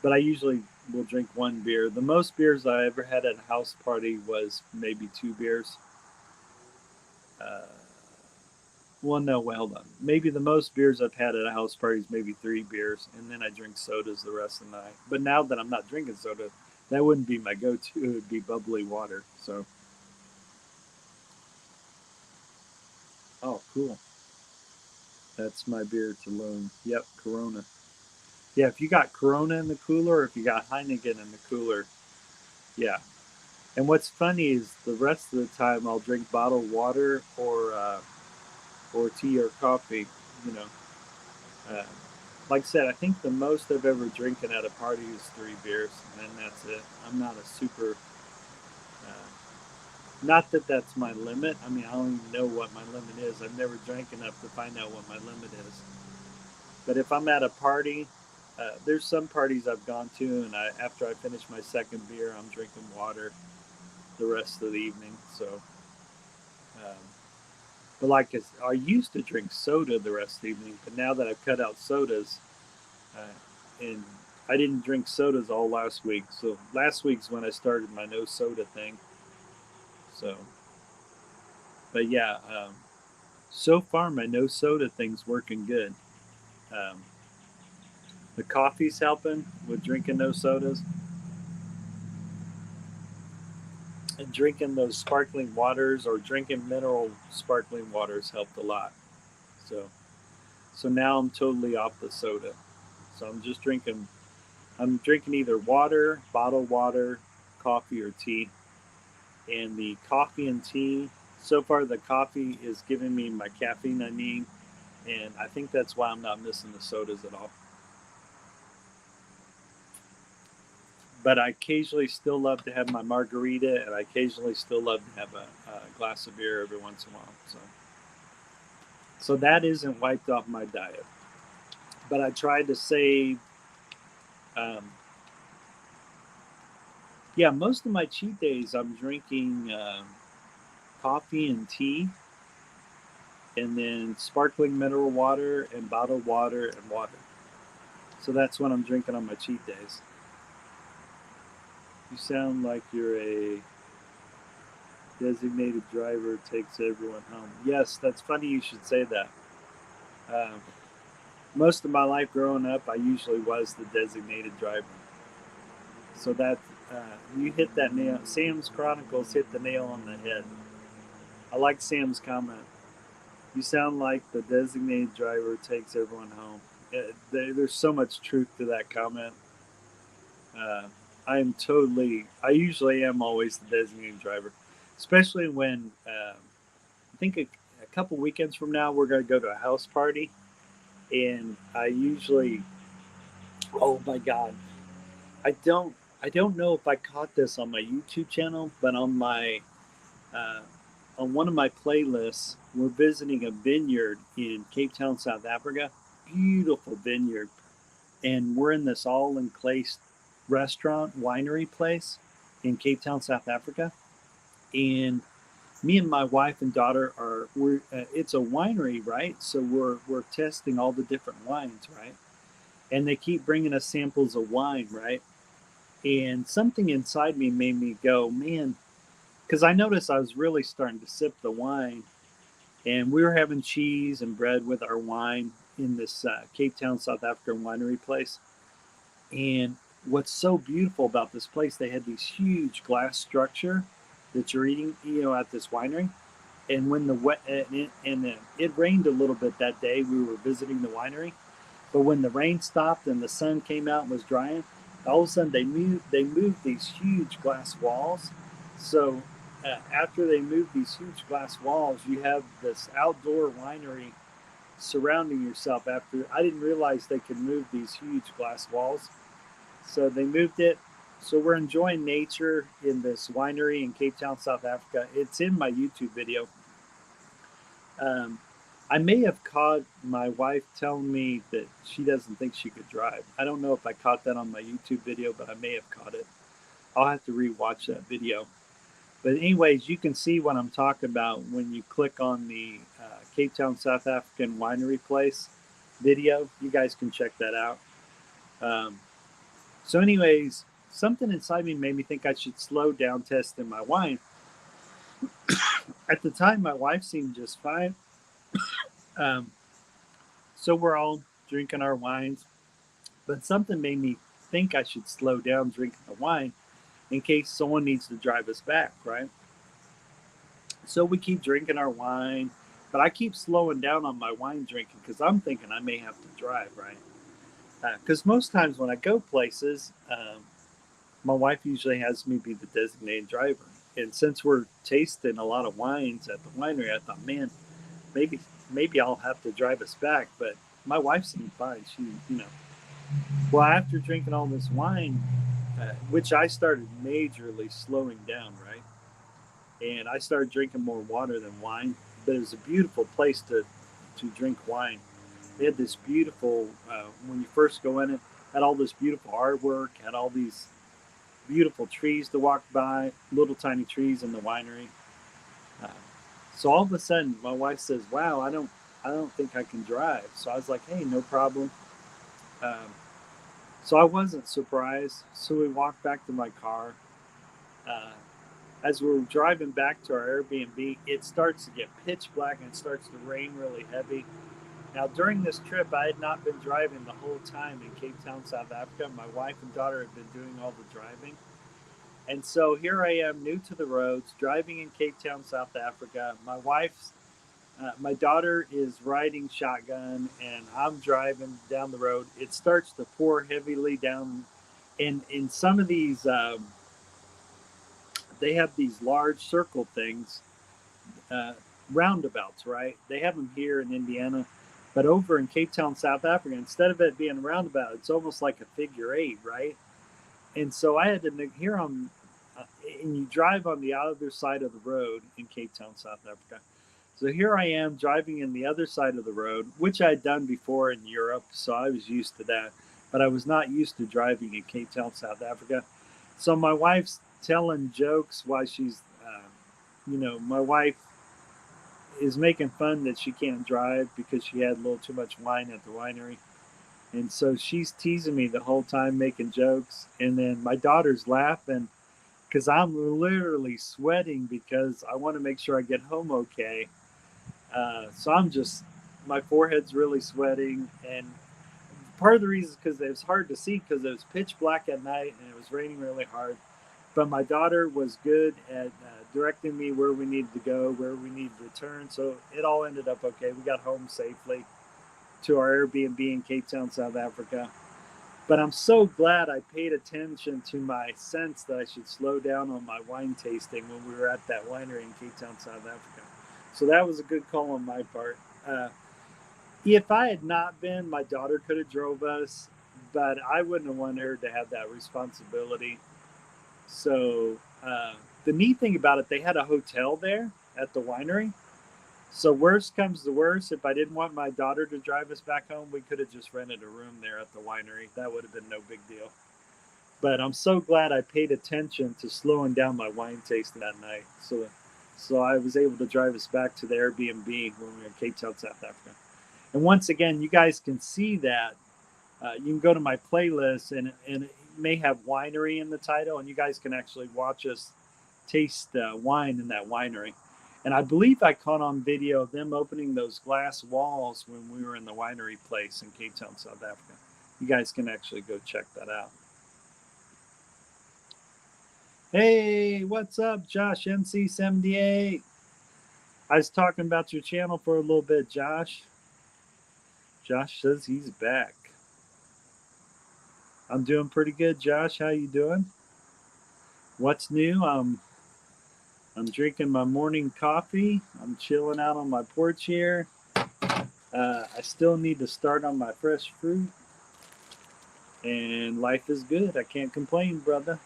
But I usually will drink one beer. The most beers I ever had at a house party was maybe 2 beers. Uh, well, no, well, hold on. Maybe the most beers I've had at a house party is maybe 3 beers, and then I drink sodas the rest of the night. But now that I'm not drinking soda, that wouldn't be my go-to. It would be bubbly water. So, oh, cool. That's my beer to learn. Yep, Corona. Yeah, if you got Corona in the cooler, or if you got Heineken in the cooler, yeah. And what's funny is the rest of the time I'll drink bottled water or tea or coffee. You know, uh, like I said, I think the most I've ever drinking at a party is 3 beers, and that's it. I'm not a super. Not that that's my limit. I mean, I don't even know what my limit is. I've never drank enough to find out what my limit is. But if I'm at a party, there's some parties I've gone to, and after I finish my second beer, I'm drinking water the rest of the evening. So, um, but like I used to drink soda the rest of the evening, but now that I've cut out sodas, and I didn't drink sodas all last week. So last week's when I started my no soda thing. So, but yeah, so far my no soda thing's working good. Um, the coffee's helping with drinking no sodas, and drinking those sparkling waters or drinking mineral sparkling waters helped a lot. So, so now I'm totally off the soda. So I'm just drinking. I'm drinking either water, bottled water, coffee, or tea. And the coffee and tea, so far the coffee is giving me my caffeine I need, and I think that's why I'm not missing the sodas at all. But I occasionally still love to have my margarita, and I occasionally still love to have a glass of beer every once in a while. So that isn't wiped off my diet. But I tried to save. Um, yeah, most of my cheat days I'm drinking coffee and tea, and then sparkling mineral water and bottled water and water. So that's what I'm drinking on my cheat days. You sound like you're a designated driver takes everyone home. Yes, that's funny you should say that. Um, most of my life growing up, I usually was the designated driver. So that you hit that nail. Sam's Chronicles hit the nail on the head. I like Sam's comment. You sound like the designated driver takes everyone home. There's so much truth to that comment. Uh, I am totally. I usually am always the designated driver, especially when I think a couple weekends from now we're going to go to a house party, and I usually. Oh my God, I don't. I don't know if I caught this on my YouTube channel, but uh, on one of my playlists, we're visiting a vineyard in Cape Town, South Africa. Beautiful vineyard, and we're in this all-enclosed restaurant winery place in Cape Town, South Africa. And me and my wife and daughter are we're it's a winery, right? So we're testing all the different wines, right? And they keep bringing us samples of wine, right? And something inside me made me go, man, because I noticed I was really starting to sip the wine, and we were having cheese and bread with our wine in this Cape Town, South African winery place. And what's so beautiful about this place, they had these huge glass structure that you're eating, at this winery. And when the wet it rained a little bit that day, we were visiting the winery. But when the rain stopped and the sun came out and was drying, all of a sudden they moved these huge glass walls. So after they moved these huge glass walls, you have this outdoor winery surrounding yourself. After I didn't realize they could move these huge glass walls, so they moved it. So we're enjoying nature in this winery in Cape Town, South Africa. It's in my YouTube video. Um, I may have caught my wife telling me that she doesn't think she could drive. I don't know if I caught that on my YouTube video, but I may have caught it. I'll have to rewatch that video. But anyways, you can see what I'm talking about when you click on the Cape Town, South African winery place video. You guys can check that out. Um, so anyways, something inside me made me think I should slow down testing my wine. At the time, my wife seemed just fine. Um, so we're all drinking our wines, but something made me think I should slow down drinking the wine in case someone needs to drive us back, right? So we keep drinking our wine, but I keep slowing down on my wine drinking because I'm thinking I may have to drive, right? Because most times when I go places, my wife usually has me be the designated driver. And since we're tasting a lot of wines at the winery, I thought, man, maybe I'll have to drive us back. But my wife seemed fine. Well, after drinking all this wine, which I started majorly slowing down, right? And I started drinking more water than wine. But it was a beautiful place to drink wine. They had this beautiful, when you first go in it, had all this beautiful artwork, had all these beautiful trees to walk by, little tiny trees in the winery. Uh, so all of a sudden, my wife says, "Wow, I don't think I can drive." So I was like, "Hey, no problem." Um, so I wasn't surprised. So we walked back to my car. Uh, as we were driving back to our Airbnb, it starts to get pitch black and it starts to rain really heavy. Now, during this trip, I had not been driving the whole time in Cape Town, South Africa. My wife and daughter had been doing all the driving. And so here I am, new to the roads, driving in Cape Town, South Africa. My daughter is riding shotgun, and I'm driving down the road. It starts to pour heavily down. And in some of these, they have these large circle things, uh, roundabouts, right? They have them here in Indiana. But over in Cape Town, South Africa, instead of it being a roundabout, it's almost like a figure eight, right? And so I had to here on, and you drive on the other side of the road in Cape Town, South Africa. So here I am driving in the other side of the road, which I'd done before in Europe, so I was used to that. But I was not used to driving in Cape Town, South Africa. So my wife's telling jokes while she's, my wife is making fun that she can't drive because she had a little too much wine at the winery. And so she's teasing me the whole time, making jokes. And then my daughter's laughing because I'm literally sweating because I want to make sure I get home okay. So my forehead's really sweating. And part of the reason is because it was hard to see because it was pitch black at night and it was raining really hard. But my daughter was good at directing me where we needed to go, where we needed to return. So it all ended up okay. We got home safely to our Airbnb in Cape Town, South Africa. But I'm so glad I paid attention to my sense that I should slow down on my wine tasting when we were at that winery in Cape Town, South Africa. So that was a good call on my part. If I had not been, my daughter could have drove us, but I wouldn't have wanted her to have that responsibility. So the neat thing about it, they had a hotel there at the winery. So worst comes to worst, if I didn't want my daughter to drive us back home, we could have just rented a room there at the winery. That would have been no big deal. But I'm so glad I paid attention to slowing down my wine tasting that night. So I was able to drive us back to the Airbnb when we were in Cape Town, South Africa. And once again, you guys can see that. You can go to my playlist, and it may have winery in the title, and you guys can actually watch us taste wine in that winery. And I believe I caught on video of them opening those glass walls when we were in the winery place in Cape Town, South Africa. You guys can actually go check that out. Hey, what's up, Josh NC78? I was talking about your channel for a little bit, Josh. Josh says he's back. I'm doing pretty good, Josh. How you doing? What's new? I'm drinking my morning coffee. I'm chilling out on my porch here. I still need to start on my fresh fruit. And life is good. I can't complain, brother.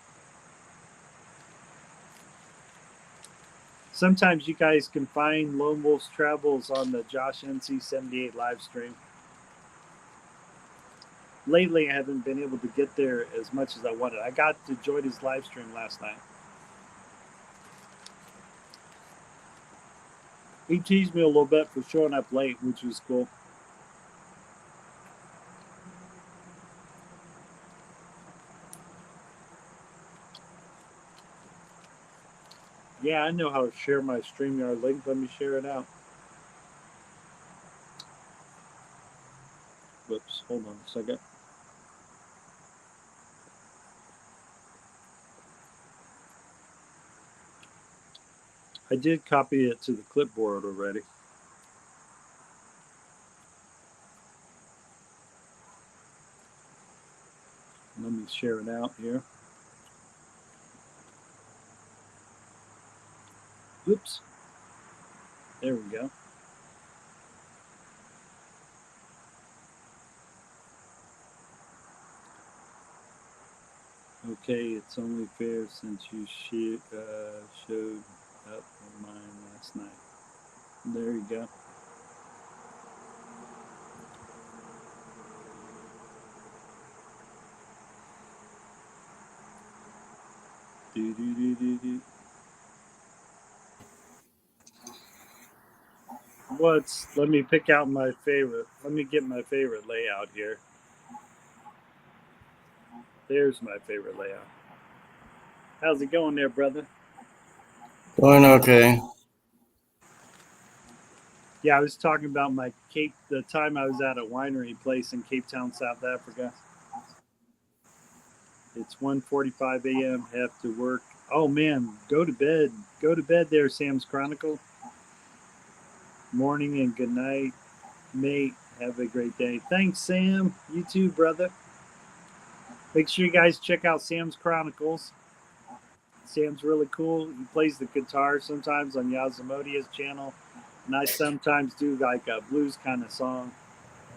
Sometimes you guys can find Lone Wolf's Travels on the Josh NC78 live stream. Lately, I haven't been able to get there as much as I wanted. I got to join his live stream last night. He teased me a little bit for showing up late, which was cool. Yeah, I know how to share my StreamYard link. Let me share it out. Whoops, hold on a second. I did copy it to the clipboard already. Let me share it out here. Oops. There we go. Okay, it's only fair since you showed up on mine last night. There you go. Let me pick out my favorite. Let me get my favorite layout here. There's my favorite layout. How's it going there, brother? Going okay. Yeah, I was talking about the time I was at a winery place in Cape Town, South Africa. It's 1:45 a.m. Have to work. Oh man, go to bed. Go to bed there, Sam's Chronicle. Morning and good night, mate. Have a great day. Thanks, Sam. You too, brother. Make sure you guys check out Sam's Chronicles. Sam's really cool. He plays the guitar sometimes on Yazamodia's channel, and I sometimes do like a blues kind of song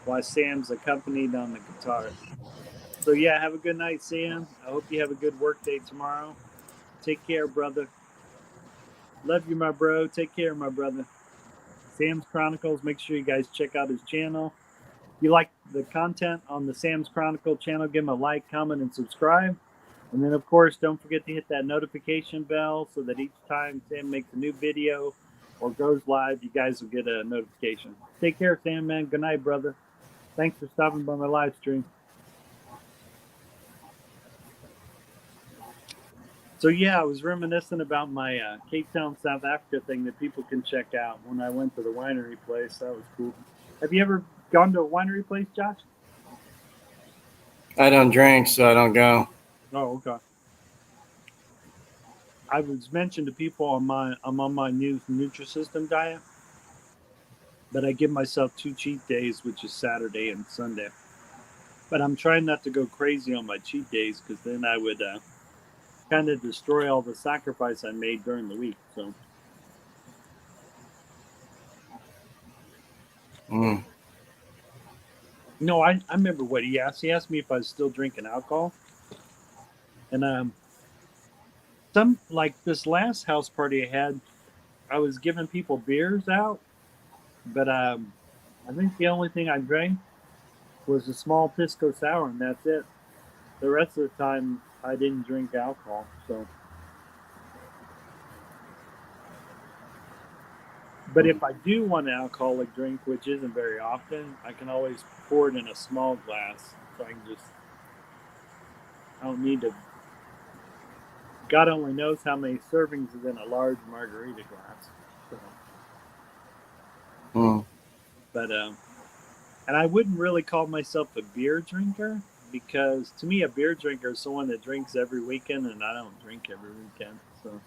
while Sam's accompanied on the guitar. So yeah, have a good night, Sam. I hope you have a good work day tomorrow. Take care, brother. Love you, my bro. Take care, my brother. Sam's Chronicles. Make sure you guys check out his channel. If you like the content on the Sam's Chronicle channel, give him a like, comment, and subscribe. And then, of course, don't forget to hit that notification bell so that each time Sam makes a new video or goes live, you guys will get a notification. Take care, Sam, man. Good night, brother. Thanks for stopping by my live stream. So, yeah, I was reminiscing about my Cape Town, South Africa thing that people can check out when I went to the winery place. That was cool. Have you ever gone to a winery place, Josh? I don't drink, so I don't go. Oh, okay. I was mentioned to people I'm on my new Nutrisystem diet, but I give myself 2 cheat days, which is Saturday and Sunday. But I'm trying not to go crazy on my cheat days because then I would kind of destroy all the sacrifice I made during the week. So. No, I remember what he asked. He asked me if I was still drinking alcohol, and some like this last house party I had, I was giving people beers out, but I think the only thing I drank was a small pisco sour, and that's it. The rest of the time, I didn't drink alcohol. So, but if I do want an alcoholic drink, which isn't very often, I can always pour it in a small glass. So I can just, I don't need to. God only knows how many servings is in a large margarita glass. So, but and I wouldn't really call myself a beer drinker because to me, a beer drinker is someone that drinks every weekend, and I don't drink every weekend. So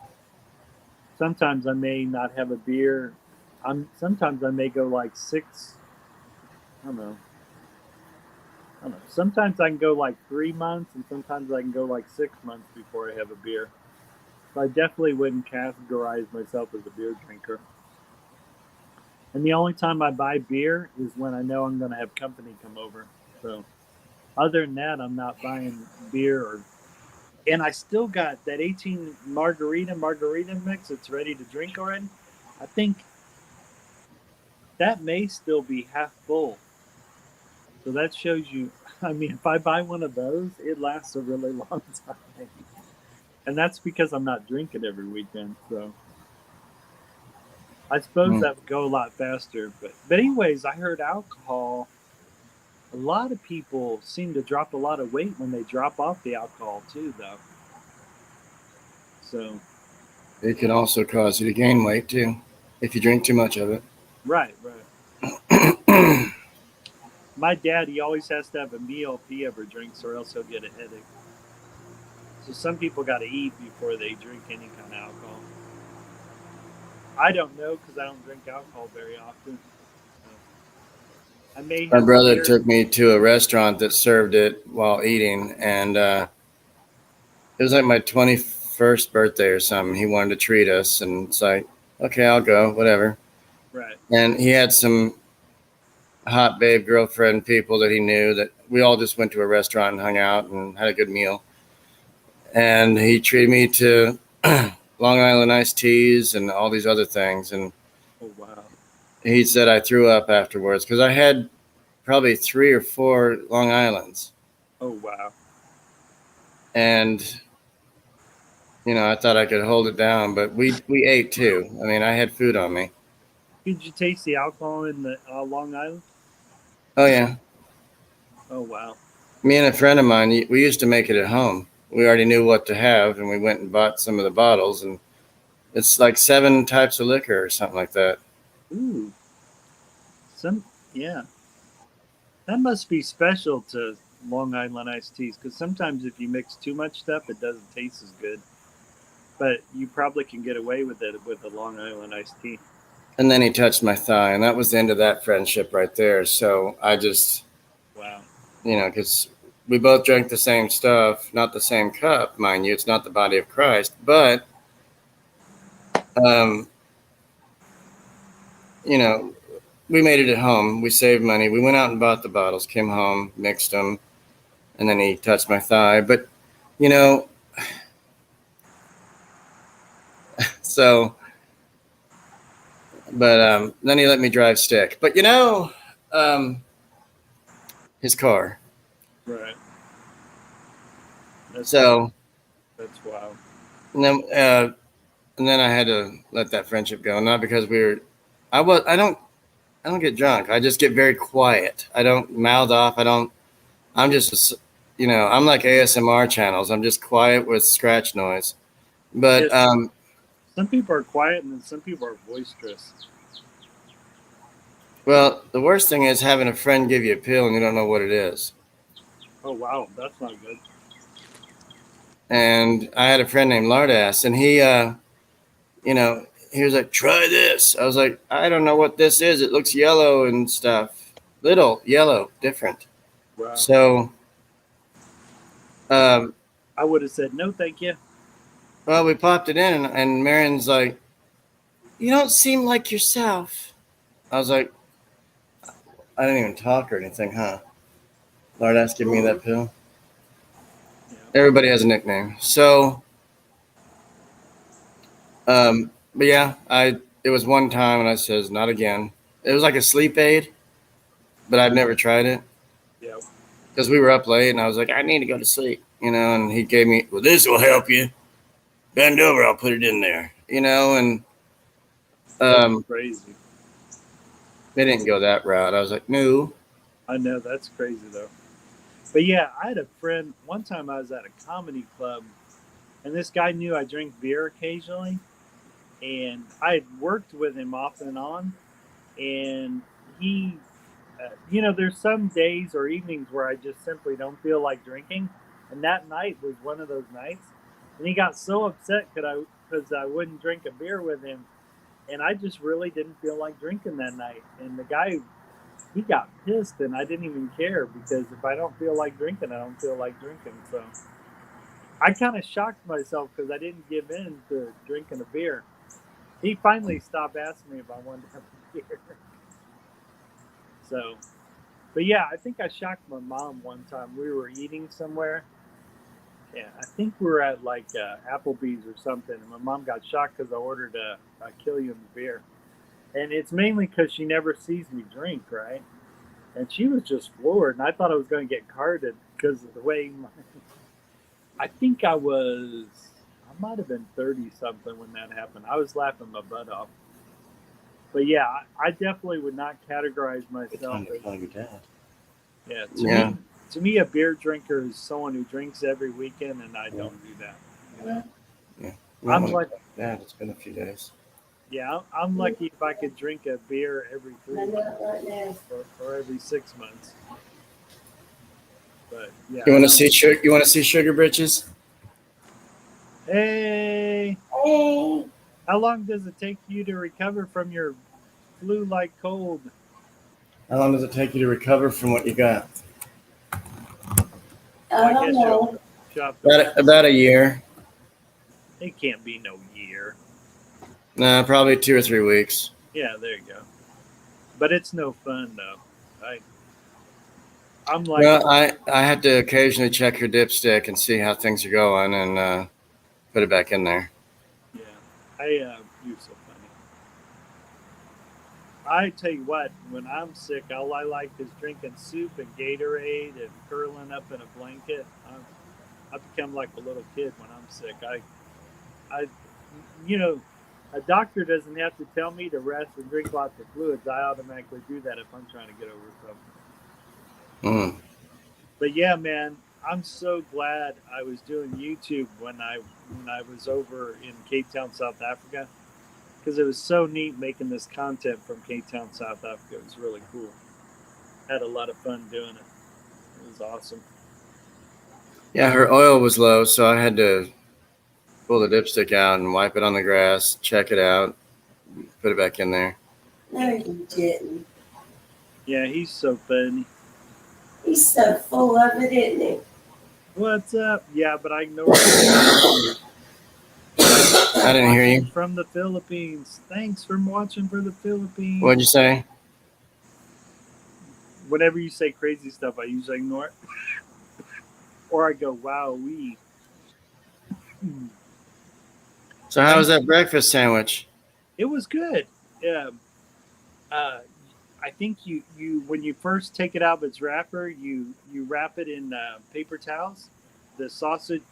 sometimes I may not have a beer. Sometimes I may go like six. I don't know. I don't know. Sometimes I can go like 3 months, and sometimes I can go like 6 months before I have a beer. So I definitely wouldn't categorize myself as a beer drinker. And the only time I buy beer is when I know I'm going to have company come over. So other than that, I'm not buying beer or And I still got that 18 margarita mix. It's ready to drink already. I think that may still be half full. So that shows you. I mean, if I buy one of those, it lasts a really long time. And that's because I'm not drinking every weekend. So I suppose Mm. that would go a lot faster. But anyways, I heard alcohol. A lot of people seem to drop a lot of weight when they drop off the alcohol too, though. So It can also cause you to gain weight too if you drink too much of right. it. My dad, he always has to have a meal if he ever drinks, or else he'll get a headache. So some people got to eat before they drink any kind of alcohol. I don't know because I don't drink alcohol very often. So I may My have a brother beer. took me to a restaurant that served it while eating, and it was like my 21st birthday or something. He wanted to treat us, and it's like, okay, I'll go, whatever. Right. And he had some hot babe girlfriend people that he knew that we all just went to a restaurant and hung out and had a good meal. And he treated me to Long Island iced teas and all these other things. And Oh wow. he said I threw up afterwards because I had probably 3 or 4 Long Islands. Oh wow. And I thought I could hold it down, but we ate too. I mean, I had food on me. Did you taste the alcohol in the Long Island? Oh yeah, Oh wow. me and a friend of mine, we used to make it at home. We already knew what to have, and we went and bought some of the bottles, and it's like 7 types of liquor or something like that. Ooh. Some yeah. That must be special to Long Island iced teas because sometimes if you mix too much stuff, it doesn't taste as good. But you probably can get away with it with a Long Island iced tea. And then he touched my thigh, and that was the end of that friendship right there. So I just, Wow. because we both drank the same stuff, not the same cup, mind you. It's not the body of Christ, but um, you know, we made it at home. We saved money. We went out and bought the bottles, came home, mixed them, and then he touched my thigh. But you know, so but then he let me drive stick. But um, his car. Right. That's So that's wow. and then uh, and then I had to let that friendship go. Not because we were. I don't get drunk. I just get very quiet. I don't mouth off. I don't. I'm just. I'm like ASMR channels. I'm just quiet with scratch noise. But Yes. Some people are quiet and then some people are boisterous. well, the worst thing is having a friend give you a pill and you don't know what it is. Oh wow, that's not good. And I had a friend named Lardass, and you know, he was like, "Try this." I was like, "I don't know what this is. It looks yellow and stuff. Little yellow, different." Wow. So, um, I would have said no, thank you. well, we popped it in, and Marion's like, "You don't seem like yourself." I was like, "I didn't even talk or anything, huh?" Lardass give me that pill. Yeah. Everybody has a nickname. So, but yeah, it was one time, and I says, "Not again." It was like a sleep aid, but I'd never tried it Yeah. because we were up late, and I was like, "I need to go to sleep," and he gave me, "Well, this will help you. Bend over, I'll put it in there," and That's um, crazy. they didn't go that route. I was like, "No." I know that's crazy though. But yeah, I had a friend one time I was at a comedy club and this guy knew I drink beer occasionally and I had worked with him off and on and he there's some days or evenings where I just simply don't feel like drinking and that night was one of those nights and he got so upset because I wouldn't drink a beer with him and I just really didn't feel like drinking that night and the guy he got pissed and I didn't even care because if I don't feel like drinking, I don't feel like drinking. So I kind of shocked myself because I didn't give in to drinking a beer. He finally stopped asking me if I wanted to have a beer. So, but yeah, I think I shocked my mom one time. We were eating somewhere Yeah, I think we're at like Applebee's or something, and my mom got shocked because I ordered a Killian beer, and it's mainly because she never sees me drink, right? And she was just floored, and I thought I was going to get carded because of the way. I think I might have been 30 something when that happened. I was laughing my butt off. But yeah, I definitely would not categorize myself as, your dad. yeah, Yeah. to me, a beer drinker is someone who drinks every weekend, and I Yeah. don't do that. You know? Yeah. I'm like, Dad, it's been a few days. yeah, I'm lucky if I could drink a beer every 3 months or every 6 months. But yeah, You I want to don't. see sugar? You want to see Sugar Britches? Hey, Hey. how long does it take you to recover from your flu-like cold? How long does it take you to recover from what you got? Well, I guess know. you'll have to wait. About a year. It can't be no year. Nah, probably 2 or 3 weeks. Yeah, there you go. But it's no fun though. I'm like, Well, I had to occasionally check your dipstick and see how things are going and put it back in there. yeah, you're so funny. I tell you what, when I'm sick, all I like is drinking soup and Gatorade and curling up in a blanket. I become like a little kid when I'm sick. I, you know, a doctor doesn't have to tell me to rest and drink lots of fluids. I automatically do that if I'm trying to get over something. Mm. But yeah, man, I'm so glad I was doing YouTube when I was over in Cape Town, South Africa, because it was so neat making this content from Cape Town, South Africa. It was really cool. Had a lot of fun doing it. It was awesome. Yeah, her oil was low, so I had to pull the dipstick out and wipe it on the grass, check it out, put it back in there. No, you didn't. Yeah, he's so funny. He's so full of it, isn't he? What's up? Yeah, but I ignored it. I didn't hear you. From the Philippines. Thanks for watching for the Philippines. What'd you say? Whenever you say crazy stuff, I usually ignore it. Or I go, wow, we. So how was that breakfast sandwich? It was good. Yeah. I think you when you first take it out of its wrapper, you wrap it in paper towels. The sausage,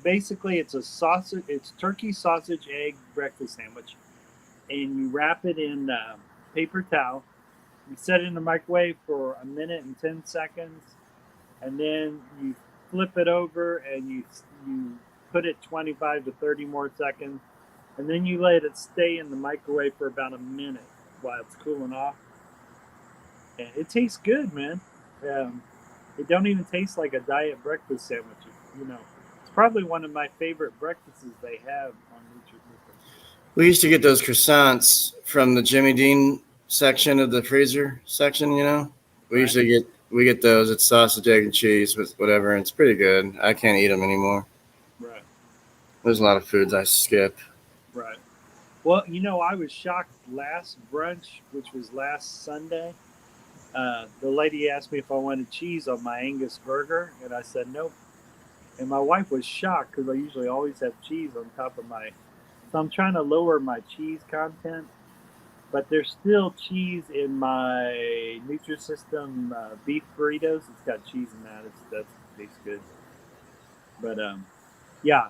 basically it's a sausage. It's turkey sausage egg breakfast sandwich, and you wrap it in paper towel. You set it in the microwave for a minute and 10 seconds, and then you flip it over and you put it 25 to 30 more seconds, and then you let it stay in the microwave for about a minute while it's cooling off. And it tastes good, man. It don't even taste like a diet breakfast sandwich. You know, it's probably one of my favorite breakfasts they have on Nutri-System. We used to get those croissants from the Jimmy Dean section of the freezer section, you know? We get those. It's sausage, egg, and cheese with whatever, and it's pretty good. I can't eat them anymore. Right. There's a lot of foods I skip. Right. Well, you know, I was shocked last brunch, which was last Sunday. The lady asked me if I wanted cheese on my Angus burger, and I said nope. And my wife was shocked because I usually always have cheese on top of my. So I'm trying to lower my cheese content, but there's still cheese in my Nutri-System beef burritos. It's got cheese in that. That tastes good. But yeah,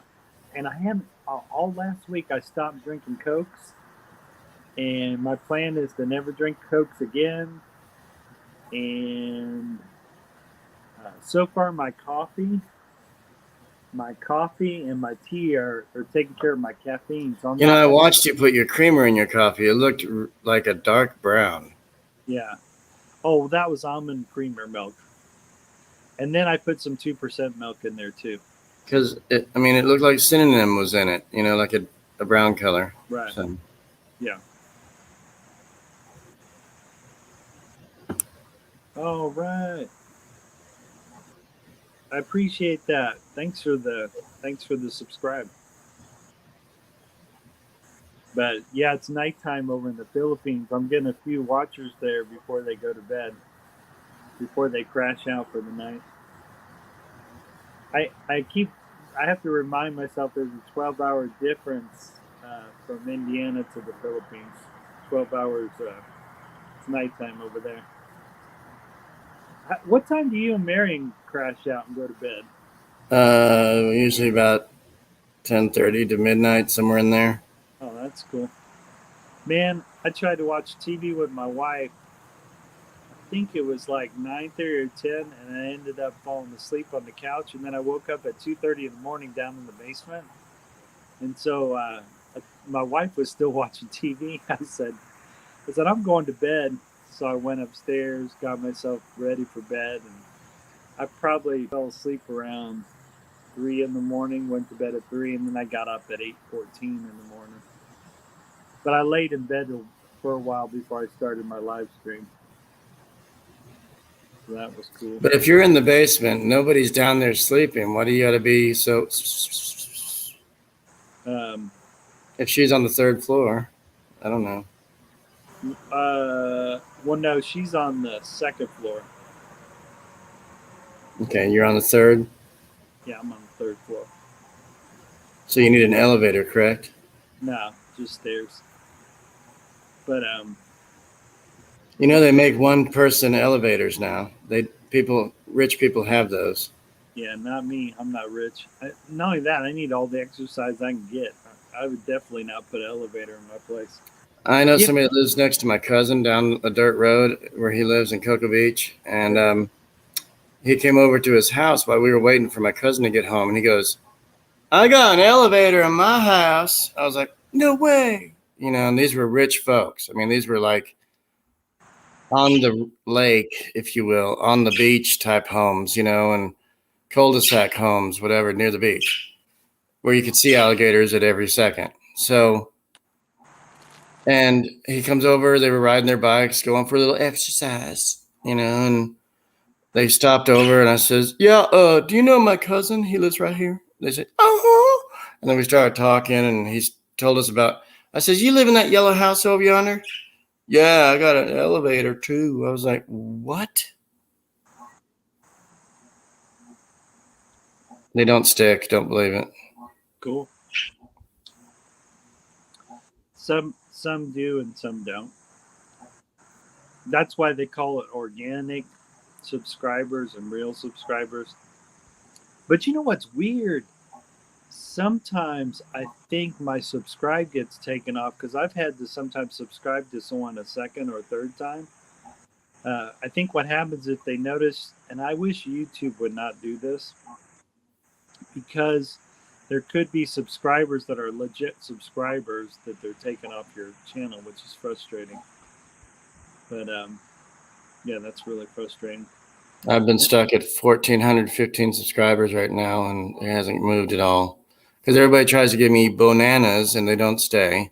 and I haven't all last week. I stopped drinking Cokes, and my plan is to never drink Cokes again. And so far, my coffee and my tea are taking care of my caffeine. So I watched you put your creamer in your coffee. It looked like a dark brown. Yeah. Oh, that was almond creamer milk. And then I put some 2% milk in there too. Because, it looked like synonym was in it, like a brown color. Right. So. Yeah. All right. I appreciate that. Thanks for the subscribe. But yeah, it's nighttime over in the Philippines. I'm getting a few watchers there before they go to bed, before they crash out for the night. I keep I have to remind myself there's a 12-hour difference from Indiana to the Philippines. 12 hours. It's nighttime over there. What time do you and Marion crash out and go to bed? Usually about 10:30 to midnight, somewhere in there. Oh, that's cool. Man, I tried to watch TV with my wife. I think it was like 9:30 or 10, and I ended up falling asleep on the couch. And then I woke up at 2:30 in the morning down in the basement. And so my wife was still watching TV. I said, I'm going to bed. So I went upstairs, got myself ready for bed, and I probably fell asleep around 3 in the morning, went to bed at 3, and then I got up at 8:14 in the morning. But I laid in bed for a while before I started my live stream. So that was cool. But if you're in the basement, nobody's down there sleeping. Why do you got to be so? If she's on the third floor, I don't know. Well, no, she's on the second floor. Okay, you're on the third. Yeah, I'm on the third floor. So you need an elevator, correct? No, just stairs. But you know they make one-person elevators now. Rich people have those. Yeah, not me. I'm not rich. Not only that, I need all the exercise I can get. I would definitely not put an elevator in my place. I know somebody that lives next to my cousin down a dirt road where he lives in Cocoa Beach, and he came over to his house while we were waiting for my cousin to get home, and he goes, "I got an elevator in my house." I was like, "No way!" You know, and these were rich folks. I mean, these were like on the lake, if you will, on the beach type homes, you know, and cul-de-sac homes, whatever, near the beach, where you could see alligators at every second. So. And he comes over, they were riding their bikes, going for a little exercise, you know, and they stopped over and I says, "Yeah, do you know my cousin? He lives right here." They said, "Oh." And then we started talking and he told us about, I says, "You live in that yellow house over yonder?" "Yeah, I got an elevator too." I was like, "What?" They don't stick, don't believe it. Cool. Some do and some don't. That's why they call it organic subscribers and real subscribers. But you know what's weird? Sometimes I think my subscribe gets taken off because I've had to sometimes subscribe to someone a second or third time. I think what happens if they notice, and I wish YouTube would not do this, because there could be subscribers that are legit subscribers that they're taking off your channel, which is frustrating. But yeah, that's really frustrating. I've been stuck at 1,415 subscribers right now, and it hasn't moved at all. Because everybody tries to give me bananas, and they don't stay.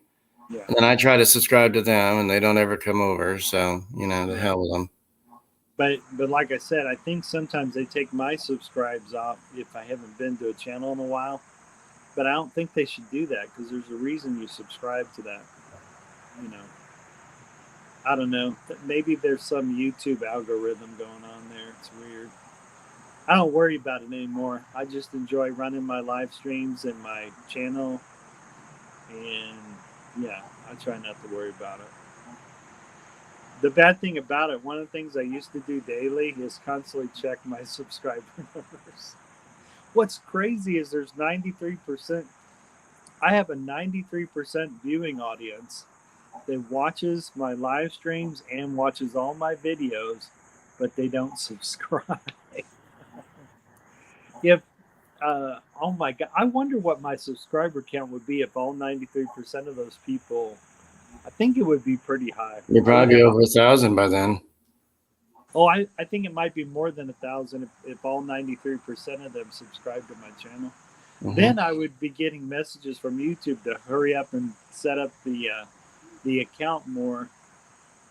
Yeah. And then I try to subscribe to them, and they don't ever come over. So, you know, the hell with them. But like I said, I think sometimes they take my subscribes off if I haven't been to a channel in a while. But I don't think they should do that because there's a reason you subscribe to that. You know, I don't know. Maybe there's some YouTube algorithm going on there. It's weird. I don't worry about it anymore. I just enjoy running my live streams and my channel. And yeah, I try not to worry about it. The bad thing about it, one of the things I used to do daily is constantly check my subscriber numbers. What's crazy is there's 93%. I have a 93% viewing audience that watches my live streams and watches all my videos, but they don't subscribe. Oh my God, I wonder what my subscriber count would be if all 93% of those people. I think it would be pretty high. You'd probably be over 1,000 by then. Oh, I think it might be more than 1,000 if all 93% of them subscribe to my channel. Mm-hmm. Then I would be getting messages from YouTube to hurry up and set up the account more.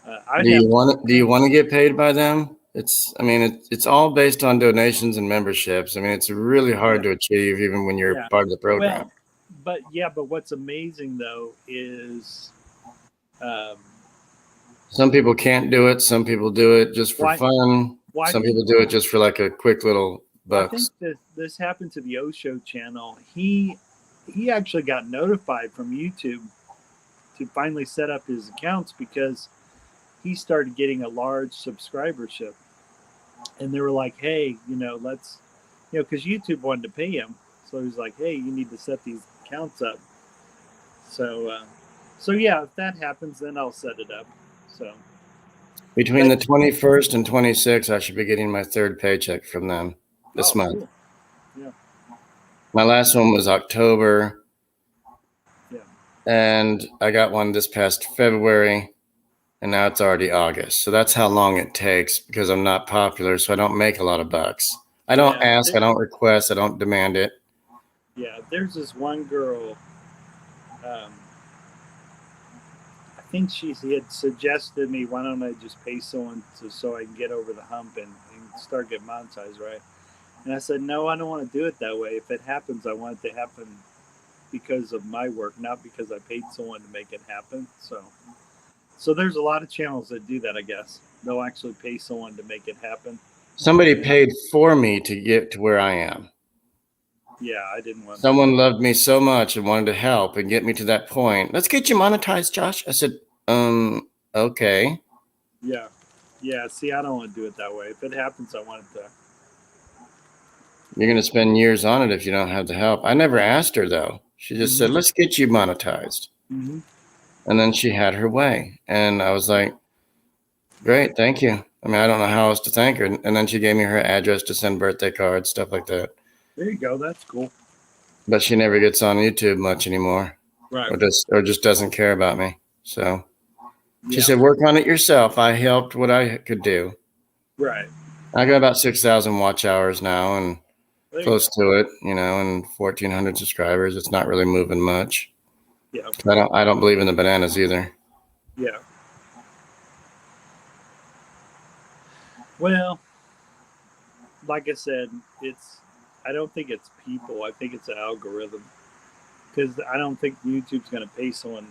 Do you want to get paid by them? It's all based on donations and memberships. I mean, it's really hard to achieve even when you're part of the program. Well, but what's amazing though is some people can't do it. Some people do it just for fun. Some people do it just for like a quick little I think books. that this happened to the Osho channel. He actually got notified from YouTube to finally set up his accounts because he started getting a large subscribership, and they were like, "Hey, let's, because YouTube wanted to pay him, so he was like, "Hey, you need to set these accounts up." So yeah, if that happens, then I'll set it up. So Between the 21st and 26th, I should be getting my third paycheck from them this month. cool. Yeah. My last one was October. Yeah. And I got one this past February, and now it's already August. So that's how long it takes because I'm not popular, so I don't make a lot of bucks. I don't ask, I don't request, I don't demand it. Yeah, there's this one girl. I think she had suggested me, why don't I just pay someone so I can get over the hump and start getting monetized, right? And I said, no, I don't want to do it that way. If it happens, I want it to happen because of my work, not because I paid someone to make it happen. So there's a lot of channels that do that, I guess. They'll actually pay someone to make it happen. Somebody paid for me to get to where I am. Yeah, I didn't want Someone loved me so much and wanted to help and get me to that point. Let's get you monetized, Josh. I said, okay. Yeah. Yeah, see, I don't want to do it that way. If it happens, I want it to. You're going to spend years on it if you don't have the help. I never asked her, though. She just said, let's get you monetized. Mm-hmm. And then she had her way. And I was like, great, thank you. I mean, I don't know how else to thank her. And then she gave me her address to send birthday cards, stuff like that. There you go. That's cool. But she never gets on YouTube much anymore. Right. Or just doesn't care about me. So she said, work on it yourself. I helped what I could do. Right. I got about 6,000 watch hours now and close to it, and 1,400 subscribers. It's not really moving much. Yeah. I don't believe in the bananas either. Yeah. Well, like I said, I don't think it's people. I think it's an algorithm. Because I don't think YouTube's going to pay someone.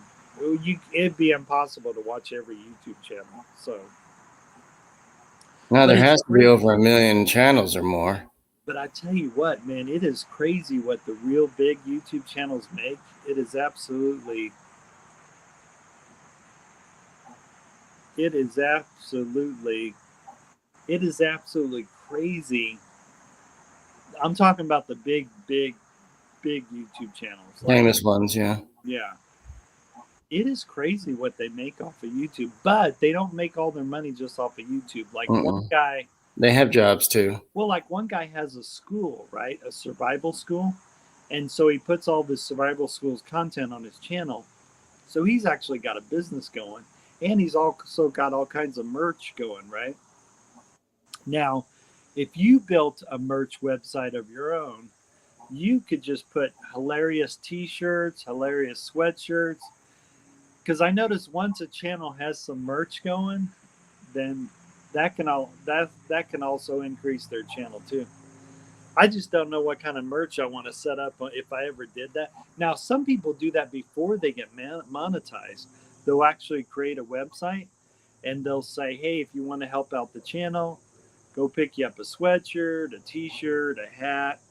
It'd be impossible to watch every YouTube channel. So. Now, there has to be over 1 million channels or more. But I tell you what, man, it is crazy what the real big YouTube channels make. It is absolutely crazy. I'm talking about the big YouTube channels. Famous ones, yeah. Yeah. It is crazy what they make off of YouTube, but they don't make all their money just off of YouTube. Like one guy. They have jobs too. Well, like one guy has a school, right? A survival school. And so he puts all this survival school's content on his channel. So he's actually got a business going. And he's also got all kinds of merch going, right? Now, if you built a merch website of your own, you could just put hilarious t-shirts, hilarious sweatshirts. Because I noticed once a channel has some merch going, then that can also increase their channel too. I just don't know what kind of merch I want to set up if I ever did that. Now, some people do that before they get monetized. They'll actually create a website and they'll say, hey, if you want to help out the channel, go pick you up a sweatshirt, a t-shirt, a hat.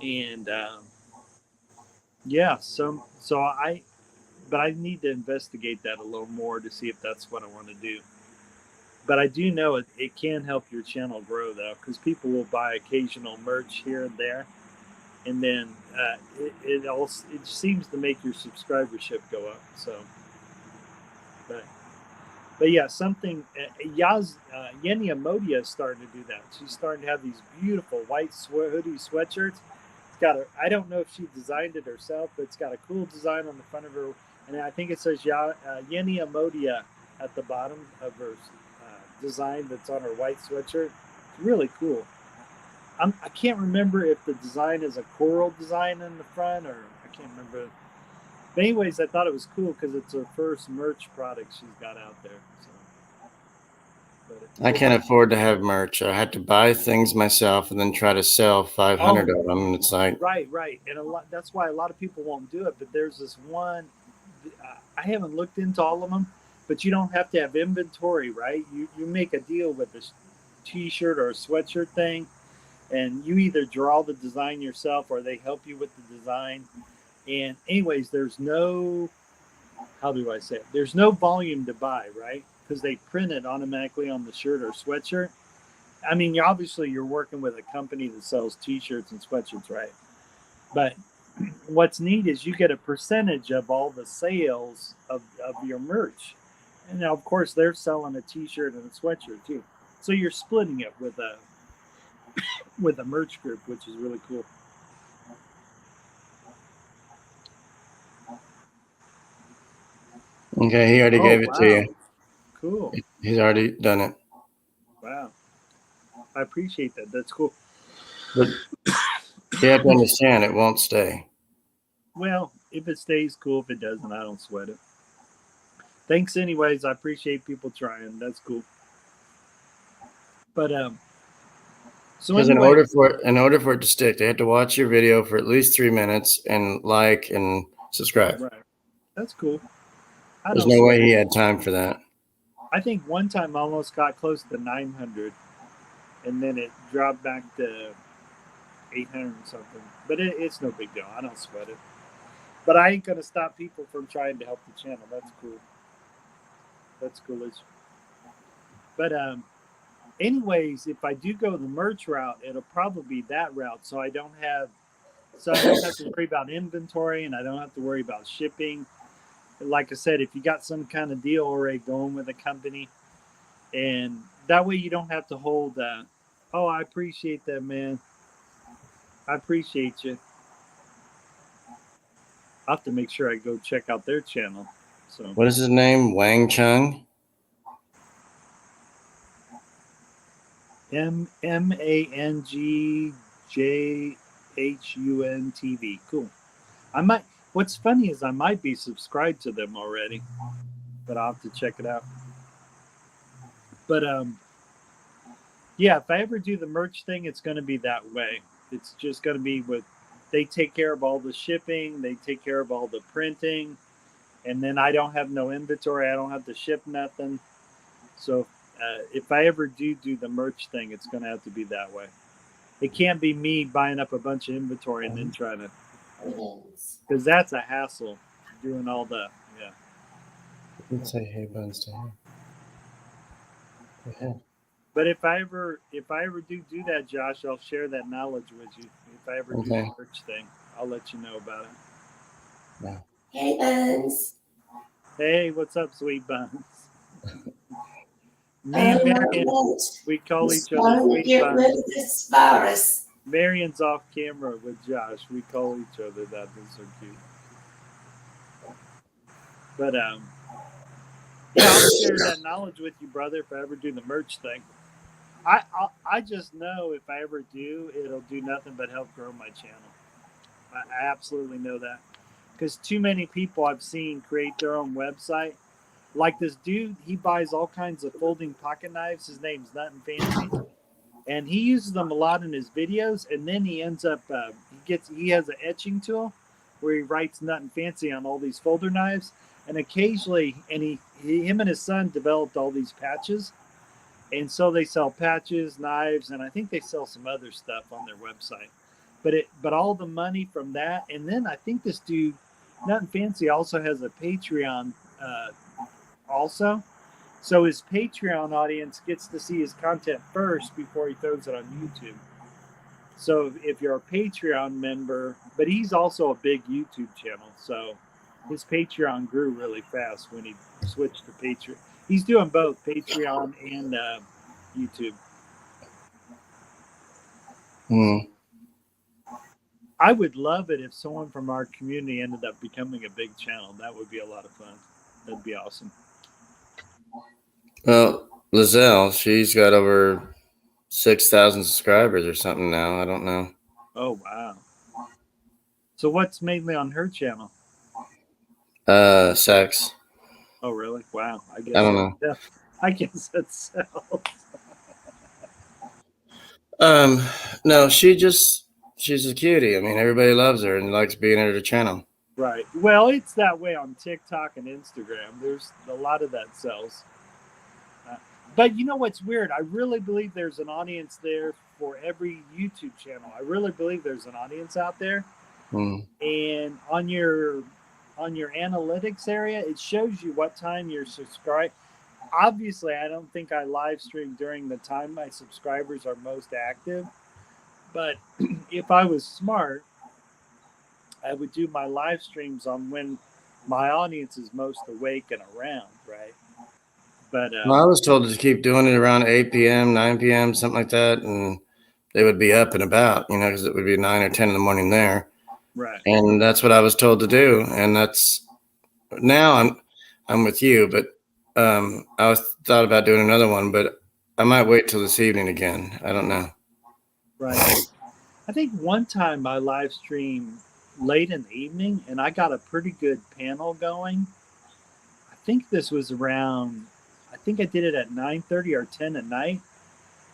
And but I need to investigate that a little more to see if that's what I want to do. But I do know it can help your channel grow, though, because people will buy occasional merch here and there. And then it seems to make your subscribership go up. So, but yeah, something, Yeni Amodia is starting to do that. She's starting to have these beautiful white hoodie sweatshirts. I don't know if she designed it herself, but it's got a cool design on the front of her. And I think it says Yeni Amodia at the bottom of her design that's on her white sweatshirt. It's really cool. I can't remember if the design is a coral design in the front or I can't remember. But anyways, I thought it was cool because it's her first merch product she's got out there. I can't afford to have merch. I had to buy things myself and then try to sell 500 of them. It's like right, and that's why a lot of people won't do it. But there's this one. I haven't looked into all of them, but you don't have to have inventory, right? You make a deal with this T-shirt or a sweatshirt thing, and you either draw the design yourself or they help you with the design. And anyways, there's no, how do I say it? There's no volume to buy, right? Because they print it automatically on the shirt or sweatshirt. I mean, obviously you're working with a company that sells T-shirts and sweatshirts, right? But what's neat is you get a percentage of all the sales of your merch. And now, of course, they're selling a T-shirt and a sweatshirt too. So you're splitting it with a merch group, which is really cool. Okay, he already gave it to you. Cool. He's already done it. Wow. I appreciate that. That's cool. But you have to understand, it won't stay. Well, if it stays, cool. If it doesn't, I don't sweat it. Thanks anyways. I appreciate people trying. That's cool. But so Because anyway, in order for it to stick, they have to watch your video for at least 3 minutes and like and subscribe. right. That's cool. There's no way he had time for that. I think one time I almost got close to 900, and then it dropped back to 800 or something. But it's no big deal. I don't sweat it. But I ain't gonna stop people from trying to help the channel. That's cool. That's coolish. But anyways, if I do go the merch route, it'll probably be that route. So I don't have to worry about inventory, and I don't have to worry about shipping. Like I said, if you got some kind of deal already going with a company, and that way you don't have to hold oh, I appreciate that, man. I appreciate you. I'll have to make sure I go check out their channel. So What is his name? Wang Chung? MANGJHUN TV. Cool. I might. What's funny is I might be subscribed to them already, but I'll have to check it out. But yeah, if I ever do the merch thing, it's going to be that way. It's just going to be with, they take care of all the shipping, they take care of all the printing, and then I don't have no inventory. I don't have to ship nothing. So if I ever do the merch thing, it's going to have to be that way. It can't be me buying up a bunch of inventory and then trying to, because that's a hassle doing all the, yeah. You can say hey buns to him. Go ahead. But if I ever do that, Josh, I'll share that knowledge with you. If I ever do the merch thing, I'll let you know about it. Yeah. Hey, Buns. Hey, what's up, sweet buns? Me and Marion, we call each other sweet get buns. rid of this virus. Marion's off camera with Josh. We call each other that. That's so cute. But yeah, I'll share that knowledge with you, brother. If I ever do the merch thing, I just know if I ever do, it'll do nothing but help grow my channel. I absolutely know that, because too many people I've seen create their own website. Like this dude, he buys all kinds of folding pocket knives. His name's Nut and Fancy, and he uses them a lot in his videos. And then he ends up he has an etching tool where he writes Nut and Fancy on all these folder knives. And occasionally, him and his son developed all these patches, and so they sell patches, knives, and I think they sell some other stuff on their website. But all the money from that, and then I think this dude, Nut and Fancy, also has a Patreon. Also, so his Patreon audience gets to see his content first before he throws it on YouTube. So if you're a Patreon member, but he's also a big YouTube channel, so his Patreon grew really fast when he switched to Patreon. He's doing both Patreon and YouTube. I would love it if someone from our community ended up becoming a big channel. That would be a lot of fun. That'd be awesome. Well, Lizelle, she's got over 6,000 subscribers or something now. I don't know. Oh, wow. So what's mainly on her channel? Sex. Oh, really? Wow. I don't know. Yeah, I guess that sells. No, she's a cutie. I mean, everybody loves her and likes being at her channel. Right. Well, it's that way on TikTok and Instagram. There's a lot of that sells. But you know what's weird? I really believe there's an audience there for every YouTube channel. I really believe there's an audience out there. Mm. And on your analytics area, it shows you what time you're subscribed. Obviously, I don't think I live stream during the time my subscribers are most active. But if I was smart, I would do my live streams on when my audience is most awake and around, right? But Well, I was told to keep doing it around 8 p.m., 9 p.m., something like that, and they would be up and about, because it would be 9 or 10 in the morning there. right. And that's what I was told to do. And that's now I'm with you, but I was thought about doing another one, but I might wait till this evening again. I don't know. Right. I think one time I live streamed late in the evening and I got a pretty good panel going. I think this was around, I think I did it at 9:30 or 10 at night,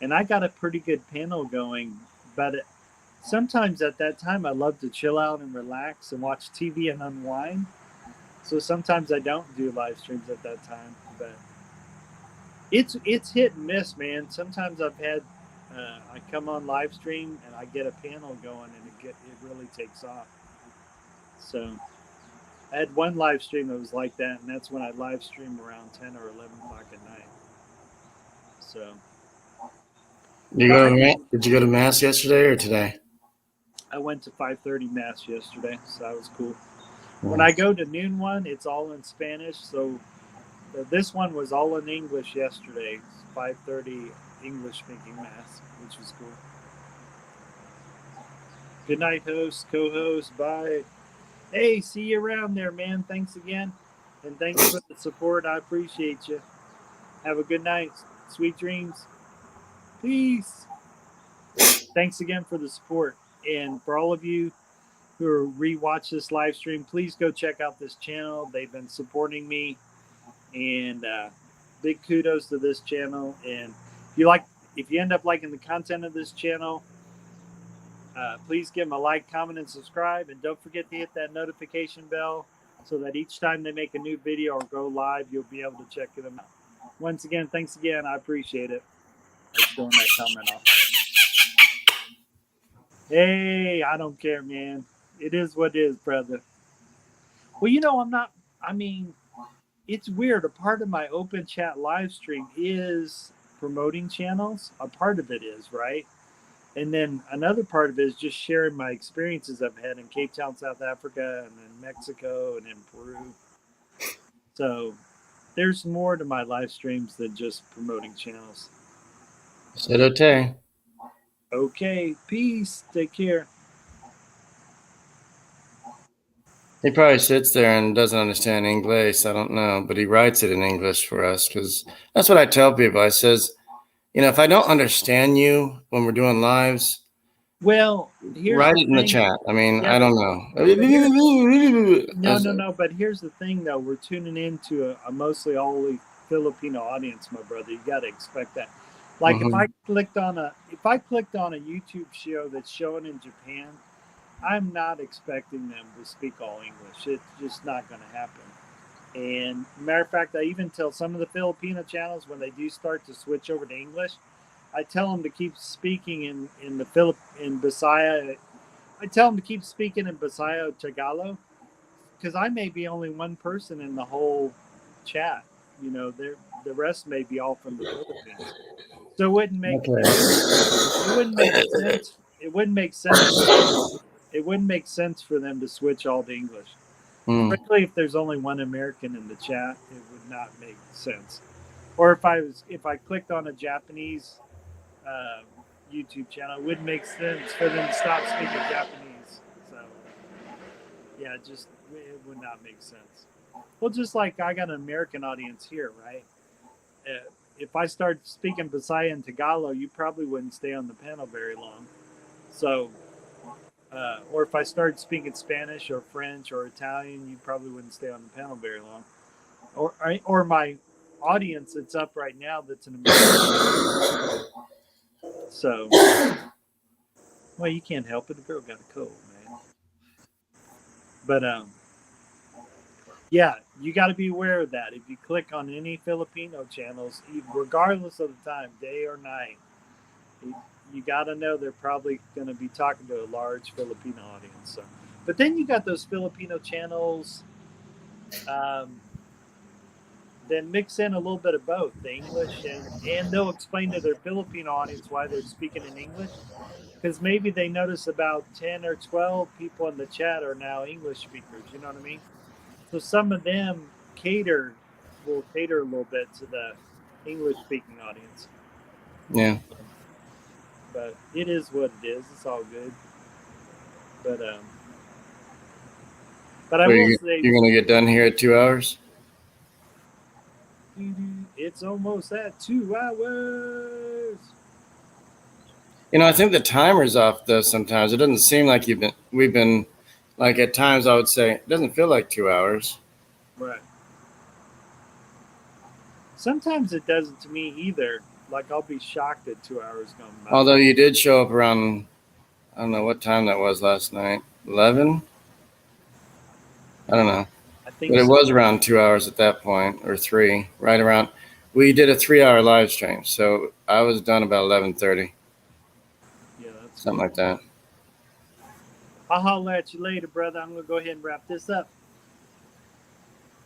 and I got a pretty good panel going. But sometimes at that time I love to chill out and relax and watch TV and unwind. So sometimes I don't do live streams at that time, but it's hit and miss, man. Sometimes I've had I come on live stream and I get a panel going and it really takes off. So I had one live stream that was like that, and that's when I live stream around 10 or 11 o'clock at night. So Did you go to mass yesterday or today? I went to 5:30 mass yesterday, so that was cool. When I go to noon one, it's all in Spanish. So this one was all in English yesterday. 5:30 English speaking mass, which was cool. Good night, host, co-host. Bye. Hey, see you around there, man. Thanks again, and thanks for the support. I appreciate you. Have a good night. Sweet dreams. Peace. Thanks again for the support, and for all of you who rewatch this live stream, please go check out this channel. They've been supporting me, and big kudos to this channel. And if you end up liking the content of this channel, please give them a like, comment, and subscribe. And don't forget to hit that notification bell so that each time they make a new video or go live, you'll be able to check them out. Once again, thanks again. I appreciate it. Let's throw that comment off. Hey, I don't care, man. It is what it is, brother. Well, it's weird. A part of my open chat live stream is promoting channels. A part of it is, right? And then another part of it is just sharing my experiences I've had in Cape Town, South Africa, and in Mexico and in Peru. So there's more to my live streams than just promoting channels. Said okay. Okay, peace. Take care. He probably sits there and doesn't understand English. I don't know, but he writes it in English for us because that's what I tell people. I says, if I don't understand you when we're doing lives, well, write it in the chat. I mean, Yep. I don't know. No. But here's the thing, though. We're tuning into a mostly all Filipino audience, my brother. You got to expect that. Like if I clicked on a YouTube show that's showing in Japan, I'm not expecting them to speak all English. It's just not going to happen. And matter of fact, I even tell some of the Filipino channels when they do start to switch over to English, I tell them to keep speaking in Bisaya. I tell them to keep speaking in Bisaya Tagalog because I may be only one person in the whole chat. The rest may be all from the Philippines. So it wouldn't make sense. It wouldn't make sense. It wouldn't make sense for them to switch all to English. Especially if there's only one American in the chat, it would not make sense. Or if I clicked on a Japanese YouTube channel, it wouldn't make sense for them to stop speaking Japanese. So yeah, it would not make sense. Well, just like I got an American audience here, right? If I start speaking Bisaya and Tagalog, you probably wouldn't stay on the panel very long. So, or if I started speaking Spanish or French or Italian, you probably wouldn't stay on the panel very long. Or my audience that's up right now that's an American. So, well, you can't help it. The girl got a cold, man. But Yeah, you got to be aware of that. If you click on any Filipino channels, regardless of the time, day or night, you got to know they're probably going to be talking to a large Filipino audience. So, but then you got those Filipino channels um, that mix in a little bit of both, the English and they'll explain to their Filipino audience why they're speaking in English. Because maybe they notice about 10 or 12 people in the chat are now English speakers. You know what I mean? So some of them will cater a little bit to the English speaking audience. Yeah. But it is what it is. It's all good. But but I So will say you're gonna get done here at 2 hours? it's almost at 2 hours. I think the timer's off though. Sometimes it doesn't seem like we've been like at times I would say it doesn't feel like 2 hours. Right. Sometimes it doesn't to me either. Like I'll be shocked at 2 hours going by. Although you did show up around, I don't know what time that was last night. 11? I don't know. I think But it so. was around 2 hours at that point, or three, right around. We did a 3 hour live stream, so I was done about 11:30, Yeah, that's something like that. I'll holler at you later, brother. I'm gonna go ahead and wrap this up.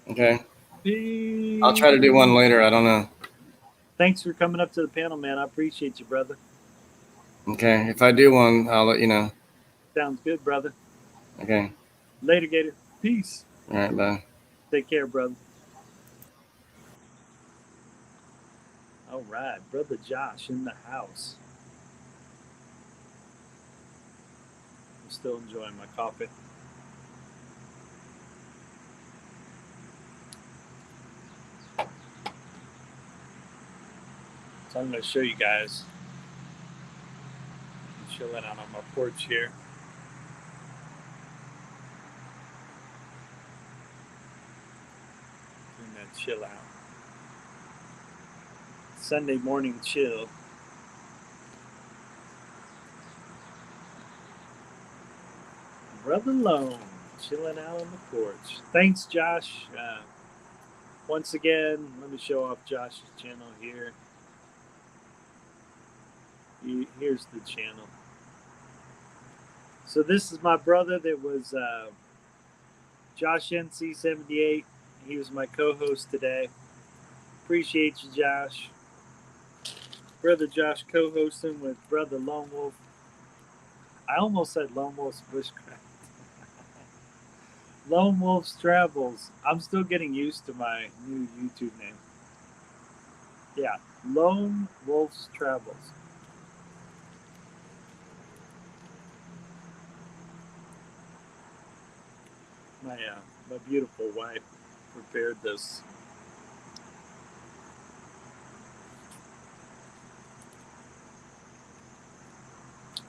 Okay. Peace. I'll try to do one later. I don't know. Thanks for coming up to the panel, man. I appreciate you, brother. Okay. If I do one, I'll let you know. Sounds good, brother. Okay. Later, Gator. Peace. All right. Bye. Take care, brother. All right, brother Josh in the house. I'm still enjoying my coffee. So I'm going to show you guys. I'm chilling out on my porch here. Doing that chill out. Sunday morning chill. Brother Lone, chilling out on the porch. Thanks, Josh. Once again, let me show off Josh's channel here. Here's the channel. So this is my brother that was Josh NC78. He was my co-host today. Appreciate you, Josh. Brother Josh co-hosting with Brother Lone Wolf. I almost said Lone Wolf's Bushcraft. Lone Wolf's Travels. I'm still getting used to my new YouTube name. Yeah, Lone Wolf's Travels. My beautiful wife prepared this.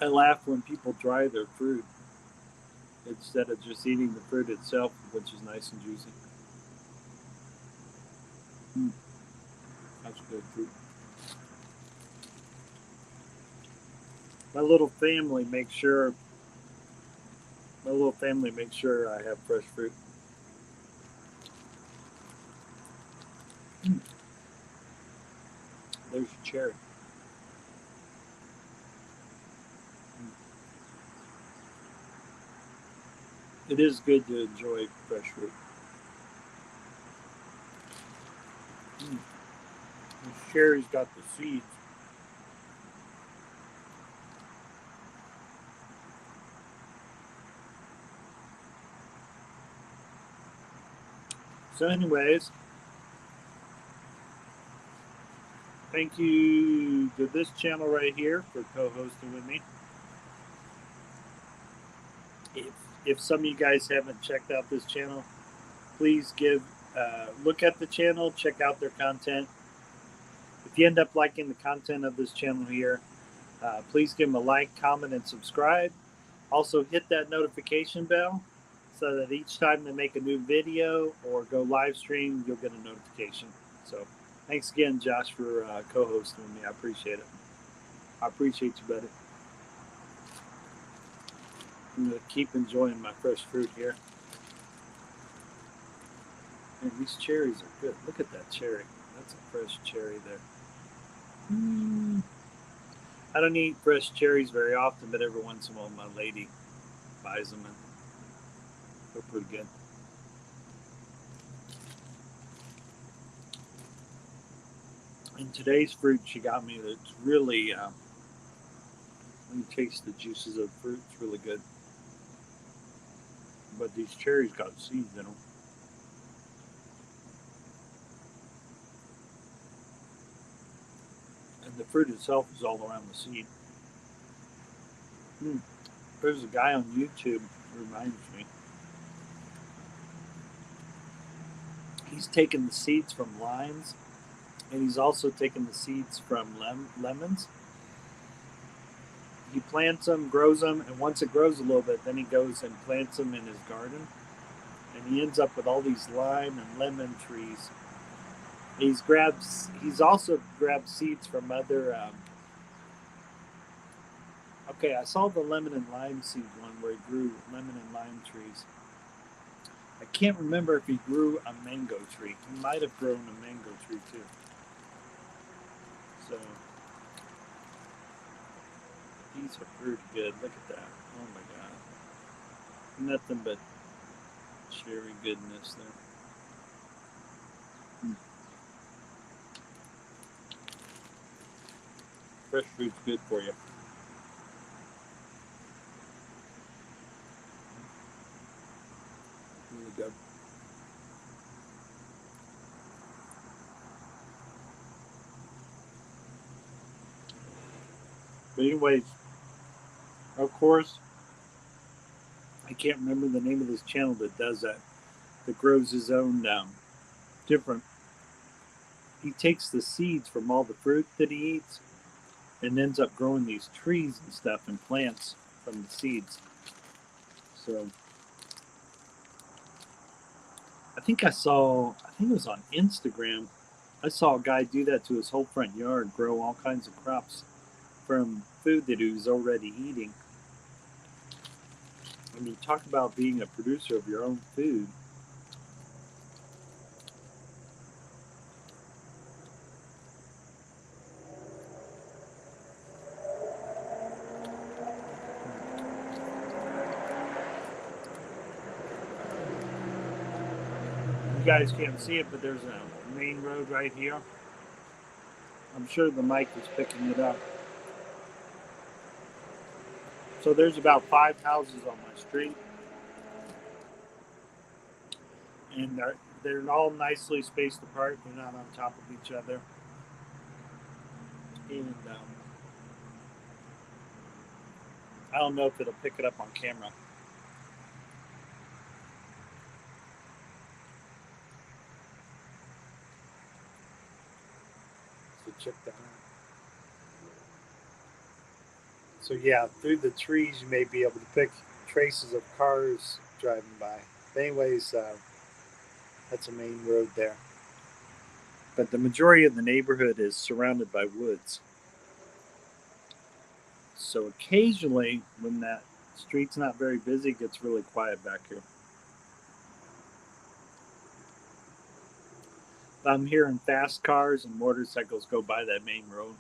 I laugh when people dry their fruit instead of just eating the fruit itself, which is nice and juicy. That's good fruit. My little family makes sure I have fresh fruit. There's your cherry. It is good to enjoy fresh fruit. This cherry's got the seeds. So anyways, thank you to this channel right here for co-hosting with me. If some of you guys haven't checked out this channel, please look at the channel, check out their content. If you end up liking the content of this channel here, please give them a like, comment, and subscribe. Also hit that notification bell so that each time they make a new video or go live stream, you'll get a notification. So thanks again, Josh, for co-hosting with me. I appreciate it. I appreciate you, buddy. I'm going to keep enjoying my fresh fruit here. Man, these cherries are good. Look at that cherry. That's a fresh cherry there. I don't eat fresh cherries very often, but every once in a while my lady buys them and they're pretty good. And today's fruit she got me that's really, when you taste the juices of fruit, it's really good. But these cherries got seeds in them. And the fruit itself is all around the seed. There's a guy on YouTube who reminds me. He's taken the seeds from limes, and he's also taken the seeds from lemons. He plants them, grows them, and once it grows a little bit, then he goes and plants them in his garden. And he ends up with all these lime and lemon trees. He's also grabbed seeds from other. Okay, I saw the lemon and lime seed one where he grew lemon and lime trees. I can't remember if he grew a mango tree. He might have grown a mango tree too. So these are pretty good. Look at that. Oh my god. Nothing but cherry goodness there. Fresh fruit's good for you. Really good. But anyways, of course, I can't remember the name of this channel that does that grows his own different. He takes the seeds from all the fruit that he eats and ends up growing these trees and stuff and plants from the seeds. So I think it was on Instagram. I saw a guy do that to his whole front yard, grow all kinds of crops from food that he was already eating. I mean, talk about being a producer of your own food. You guys can't see it, but there's a main road right here. I'm sure the mic is picking it up. So there's about 5 houses on my street, and they're all nicely spaced apart. They're not on top of each other. And I don't know if it'll pick it up on camera. So check that out. So yeah, through the trees you may be able to pick traces of cars driving by. But anyways, that's a main road there. But the majority of the neighborhood is surrounded by woods. So occasionally, when that street's not very busy, it gets really quiet back here. I'm hearing fast cars and motorcycles go by that main road.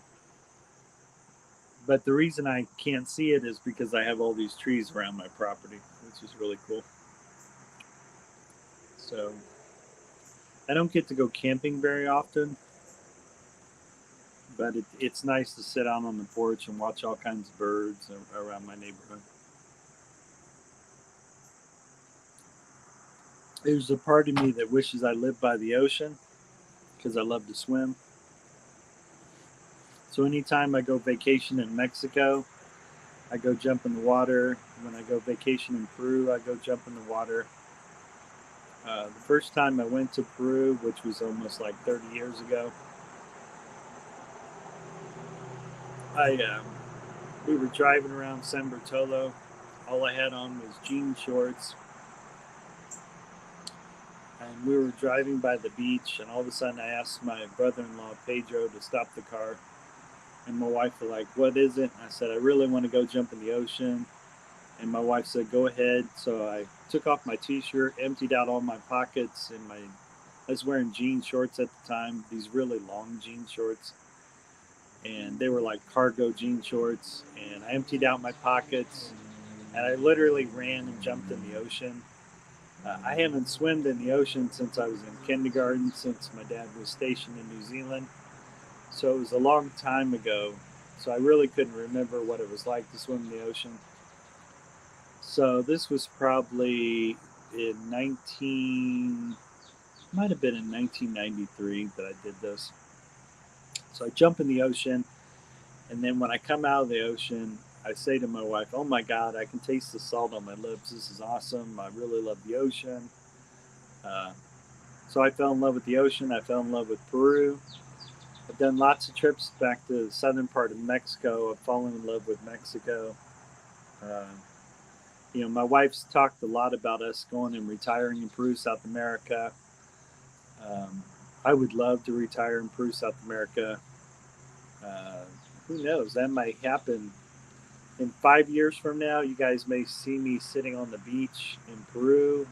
But the reason I can't see it is because I have all these trees around my property, which is really cool. So I don't get to go camping very often, but it's nice to sit out on the porch and watch all kinds of birds around my neighborhood. There's a part of me that wishes I lived by the ocean because I love to swim. So anytime I go vacation in Mexico, I go jump in the water. When I go vacation in Peru, I go jump in the water. The first time I went to Peru, which was almost like 30 years ago, we were driving around San Bartolo. All I had on was jean shorts. And we were driving by the beach, and all of a sudden I asked my brother-in-law, Pedro, to stop the car. And my wife was like, "What is it?" And I said, "I really want to go jump in the ocean." And my wife said, "Go ahead." So I took off my t-shirt, emptied out all my pockets and my I was wearing jean shorts at the time, these really long jean shorts, and they were like cargo jean shorts. And I emptied out my pockets, and I literally ran and jumped in the ocean. I haven't swum in the ocean since I was in kindergarten, since my dad was stationed in New Zealand. So it was a long time ago. So I really couldn't remember what it was like to swim in the ocean. So this was probably in 19, might have been in 1993 that I did this. So I jump in the ocean, and then when I come out of the ocean, I say to my wife, "Oh my God, I can taste the salt on my lips. This is awesome. I really love the ocean." Uh, so I fell in love with the ocean. I fell in love with Peru. I've done lots of trips back to the southern part of Mexico. I've fallen in love with Mexico. Uh, my wife's talked a lot about us going and retiring in Peru, South America. Um, I would love to retire in Peru, South America. Uh, who knows? That might happen in 5 years from now. You guys may see me sitting on the beach in Peru,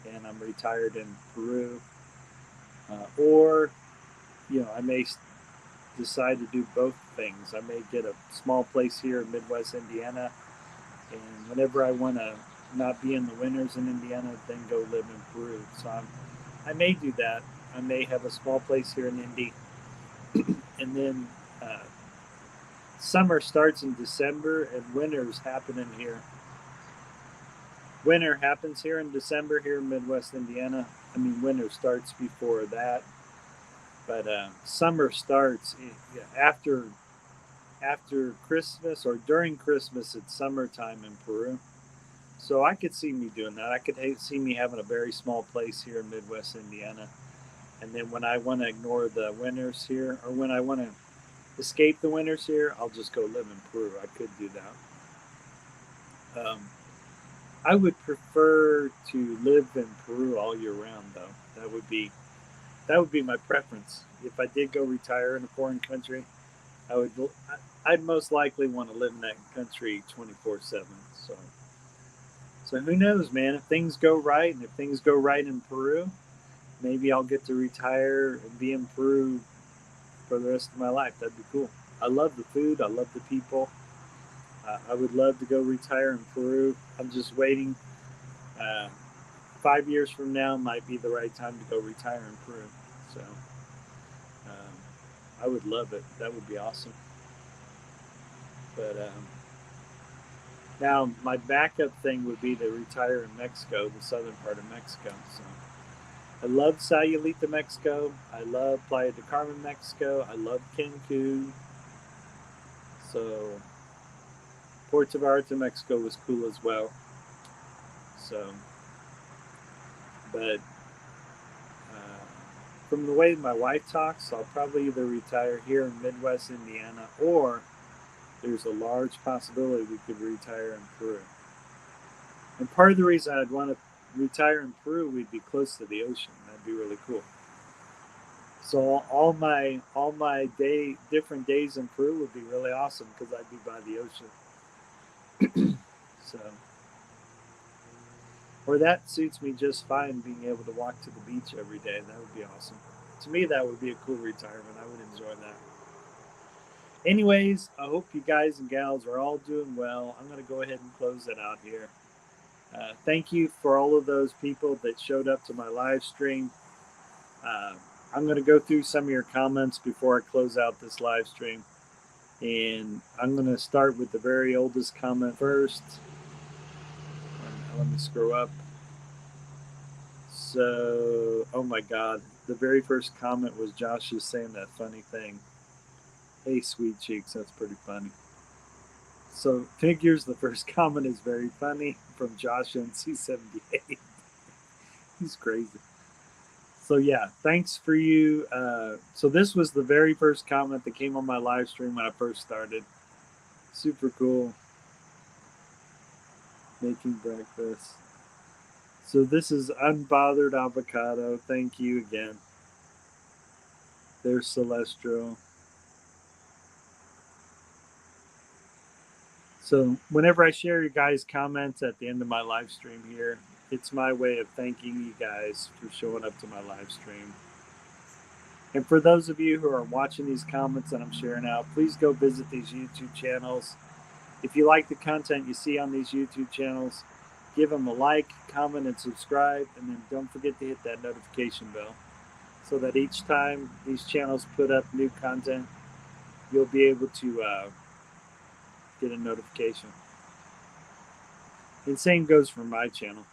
and I'm retired in Peru. Or, I may decide to do both things. I may get a small place here in Midwest Indiana, and whenever I want to not be in the winters in Indiana, then go live in Peru. So I may do that. I may have a small place here in Indy, and then summer starts in December, and winters happen in here. Winter happens here in December here in Midwest Indiana. I mean, winter starts before that, but summer starts after Christmas or during Christmas. It's summertime in Peru. So I could see me doing that. I could see me having a very small place here in Midwest Indiana. And then when I want to ignore the winters here, or when I want to escape the winters here, I'll just go live in Peru. I could do that. I would prefer to live in Peru all year round, though. That would be my preference. If I did go retire in a foreign country, I'd most likely want to live in that country 24/7. So who knows, man? If things go right, and if things go right in Peru, maybe I'll get to retire and be in Peru for the rest of my life. That'd be cool. I love the food. I love the people. I would love to go retire in Peru. I'm just waiting. Uh, 5 years from now might be the right time to go retire in Peru. So I would love it. That would be awesome. But now my backup thing would be to retire in Mexico, the southern part of Mexico. So I love Sayulita, Mexico. I love Playa del Carmen, Mexico. I love Cancun. So Puerto Vallarta, Mexico was cool as well. So, but from the way my wife talks, I'll probably either retire here in Midwest Indiana, or there's a large possibility we could retire in Peru. And part of the reason I'd want to retire in Peru, we'd be close to the ocean. That'd be really cool. So all my different days in Peru would be really awesome because I'd be by the ocean. So, or that suits me just fine, being able to walk to the beach every day. That would be awesome. To me, that would be a cool retirement. I would enjoy that. Anyways, I hope you guys and gals are all doing well. I'm going to go ahead and close it out here. Thank you for all of those people that showed up to my live stream. I'm going to go through some of your comments before I close out this live stream. And I'm going to start with the very oldest comment first. Let me scroll up. So, oh my God. The very first comment was Josh just saying that funny thing. Hey, sweet cheeks. That's pretty funny. So, figures, the first comment is very funny from Josh NC78. He's crazy. So, yeah, thanks for you. So, this was the very first comment that came on my live stream when I first started. Super cool. Making breakfast. So, this is Unbothered Avocado. Thank you again. There's Celestial. So whenever I share your guys' comments at the end of my live stream here, it's my way of thanking you guys for showing up to my live stream. And for those of you who are watching these comments that I'm sharing out, please go visit these YouTube channels. If you like the content you see on these YouTube channels, give them a like, comment, and subscribe. And then don't forget to hit that notification bell so that each time these channels put up new content, you'll be able to get a notification. And same goes for my channel.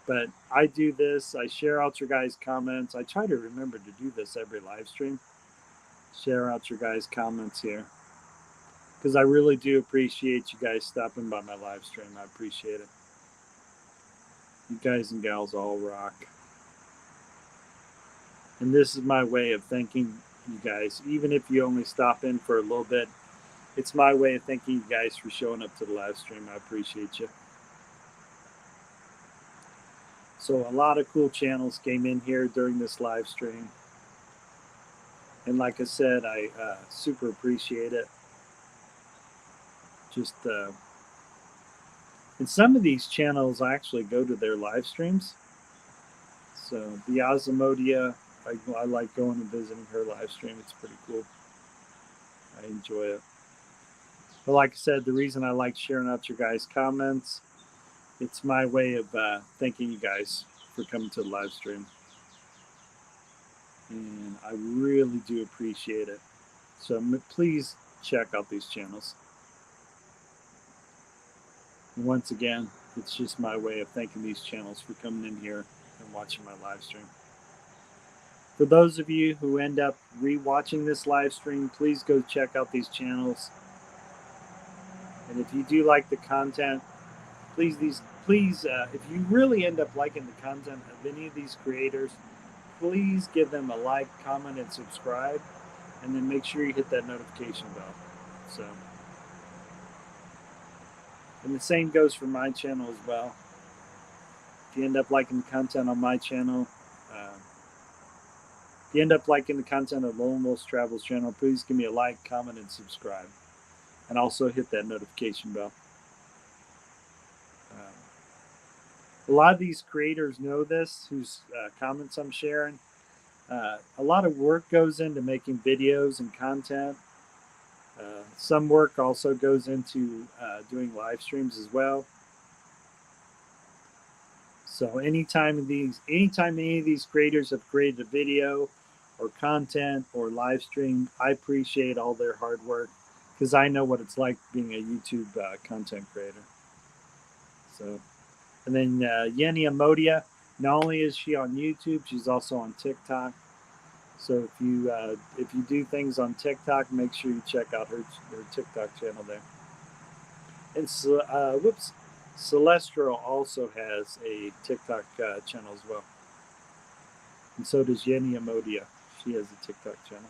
But I do this. I share out your guys' comments. I try to remember to do this every live stream. Share out your guys' comments here. Because I really do appreciate you guys stopping by my live stream. I appreciate it. You guys and gals all rock. And this is my way of thanking you guys. Even if you only stop in for a little bit, it's my way of thanking you guys for showing up to the live stream. I appreciate you. So a lot of cool channels came in here during this live stream. And like I said, I super appreciate it. Just, and some of these channels, I actually go to their live streams. So the Osmodia, I like going and visiting her live stream. It's pretty cool. I enjoy it. But like I said, the reason I like sharing out your guys' comments, it's my way of thanking you guys for coming to the live stream. And I really do appreciate it. So please check out these channels. And once again, it's just my way of thanking these channels for coming in here and watching my live stream. For those of you who end up re-watching this live stream, please go check out these channels. And if you do like the content, please, if you really end up liking the content of any of these creators, please give them a like, comment, and subscribe. And then make sure you hit that notification bell. So, and the same goes for my channel as well. If you end up liking the content on my channel, if you end up liking the content of Lone Wolf's Travels channel, please give me a like, comment, and subscribe. And also hit that notification bell. A lot of these creators know this, whose comments I'm sharing. A lot of work goes into making videos and content. Some work also goes into doing live streams as well. So anytime any of these creators have created a video or content or live stream, I appreciate all their hard work because I know what it's like being a YouTube content creator. So, and then Yeni Amodia, not only is she on YouTube, she's also on TikTok. So if you do things on TikTok, make sure you check out her TikTok channel there. And Celestial also has a TikTok channel as well. And so does Yeni Amodia. She has a TikTok channel.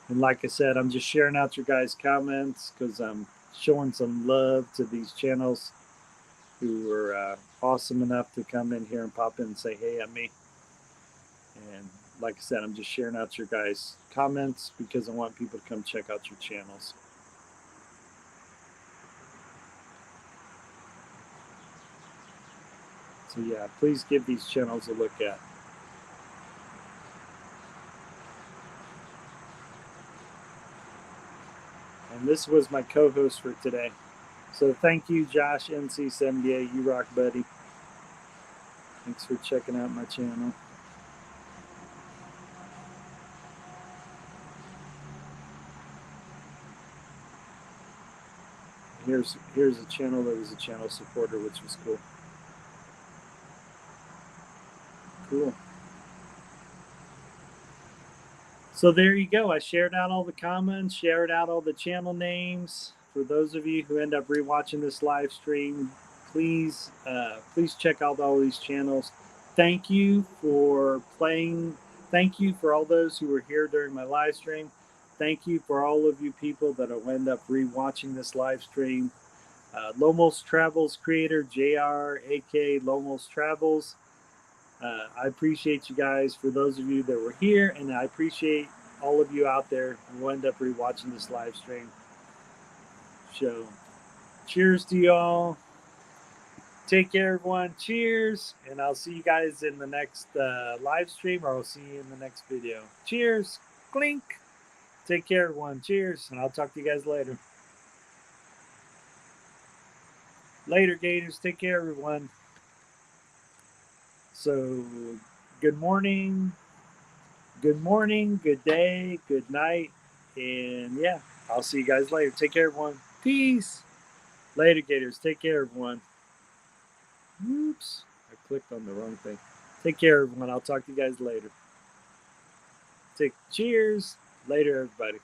And like I said, I'm just sharing out your guys' comments because I'm showing some love to these channels who were awesome enough to come in here and pop in and say hey at me. And like I said, I'm just sharing out your guys' comments because I want people to come check out your channels. So yeah, please give these channels a look at. And this was my co-host for today. So thank you, Josh NC78. You rock, buddy. Thanks for checking out my channel. Here's a channel that was a channel supporter, which was cool. Cool. So there you go. I shared out all the comments, shared out all the channel names. For those of you who end up rewatching this live stream, please check out all these channels. Thank you for playing. Thank you for all those who were here during my live stream. Thank you for all of you people that will end up rewatching this live stream. Lone Wolf's Travels creator, JR, aka Lone Wolf's Travels. I appreciate you guys for those of you that were here, and I appreciate all of you out there who end up rewatching this live stream. So, cheers to y'all. Take care, everyone. Cheers. And I'll see you guys in the next live stream, or I'll see you in the next video. Cheers. Clink. Take care, everyone. Cheers. And I'll talk to you guys later. Later, Gators. Take care, everyone. So, good morning, good day, good night. And yeah, I'll see you guys later. Take care, everyone. Peace. Later, Gators. Take care, everyone. Oops. I clicked on the wrong thing. Take care, everyone. I'll talk to you guys later. Cheers. Later, everybody.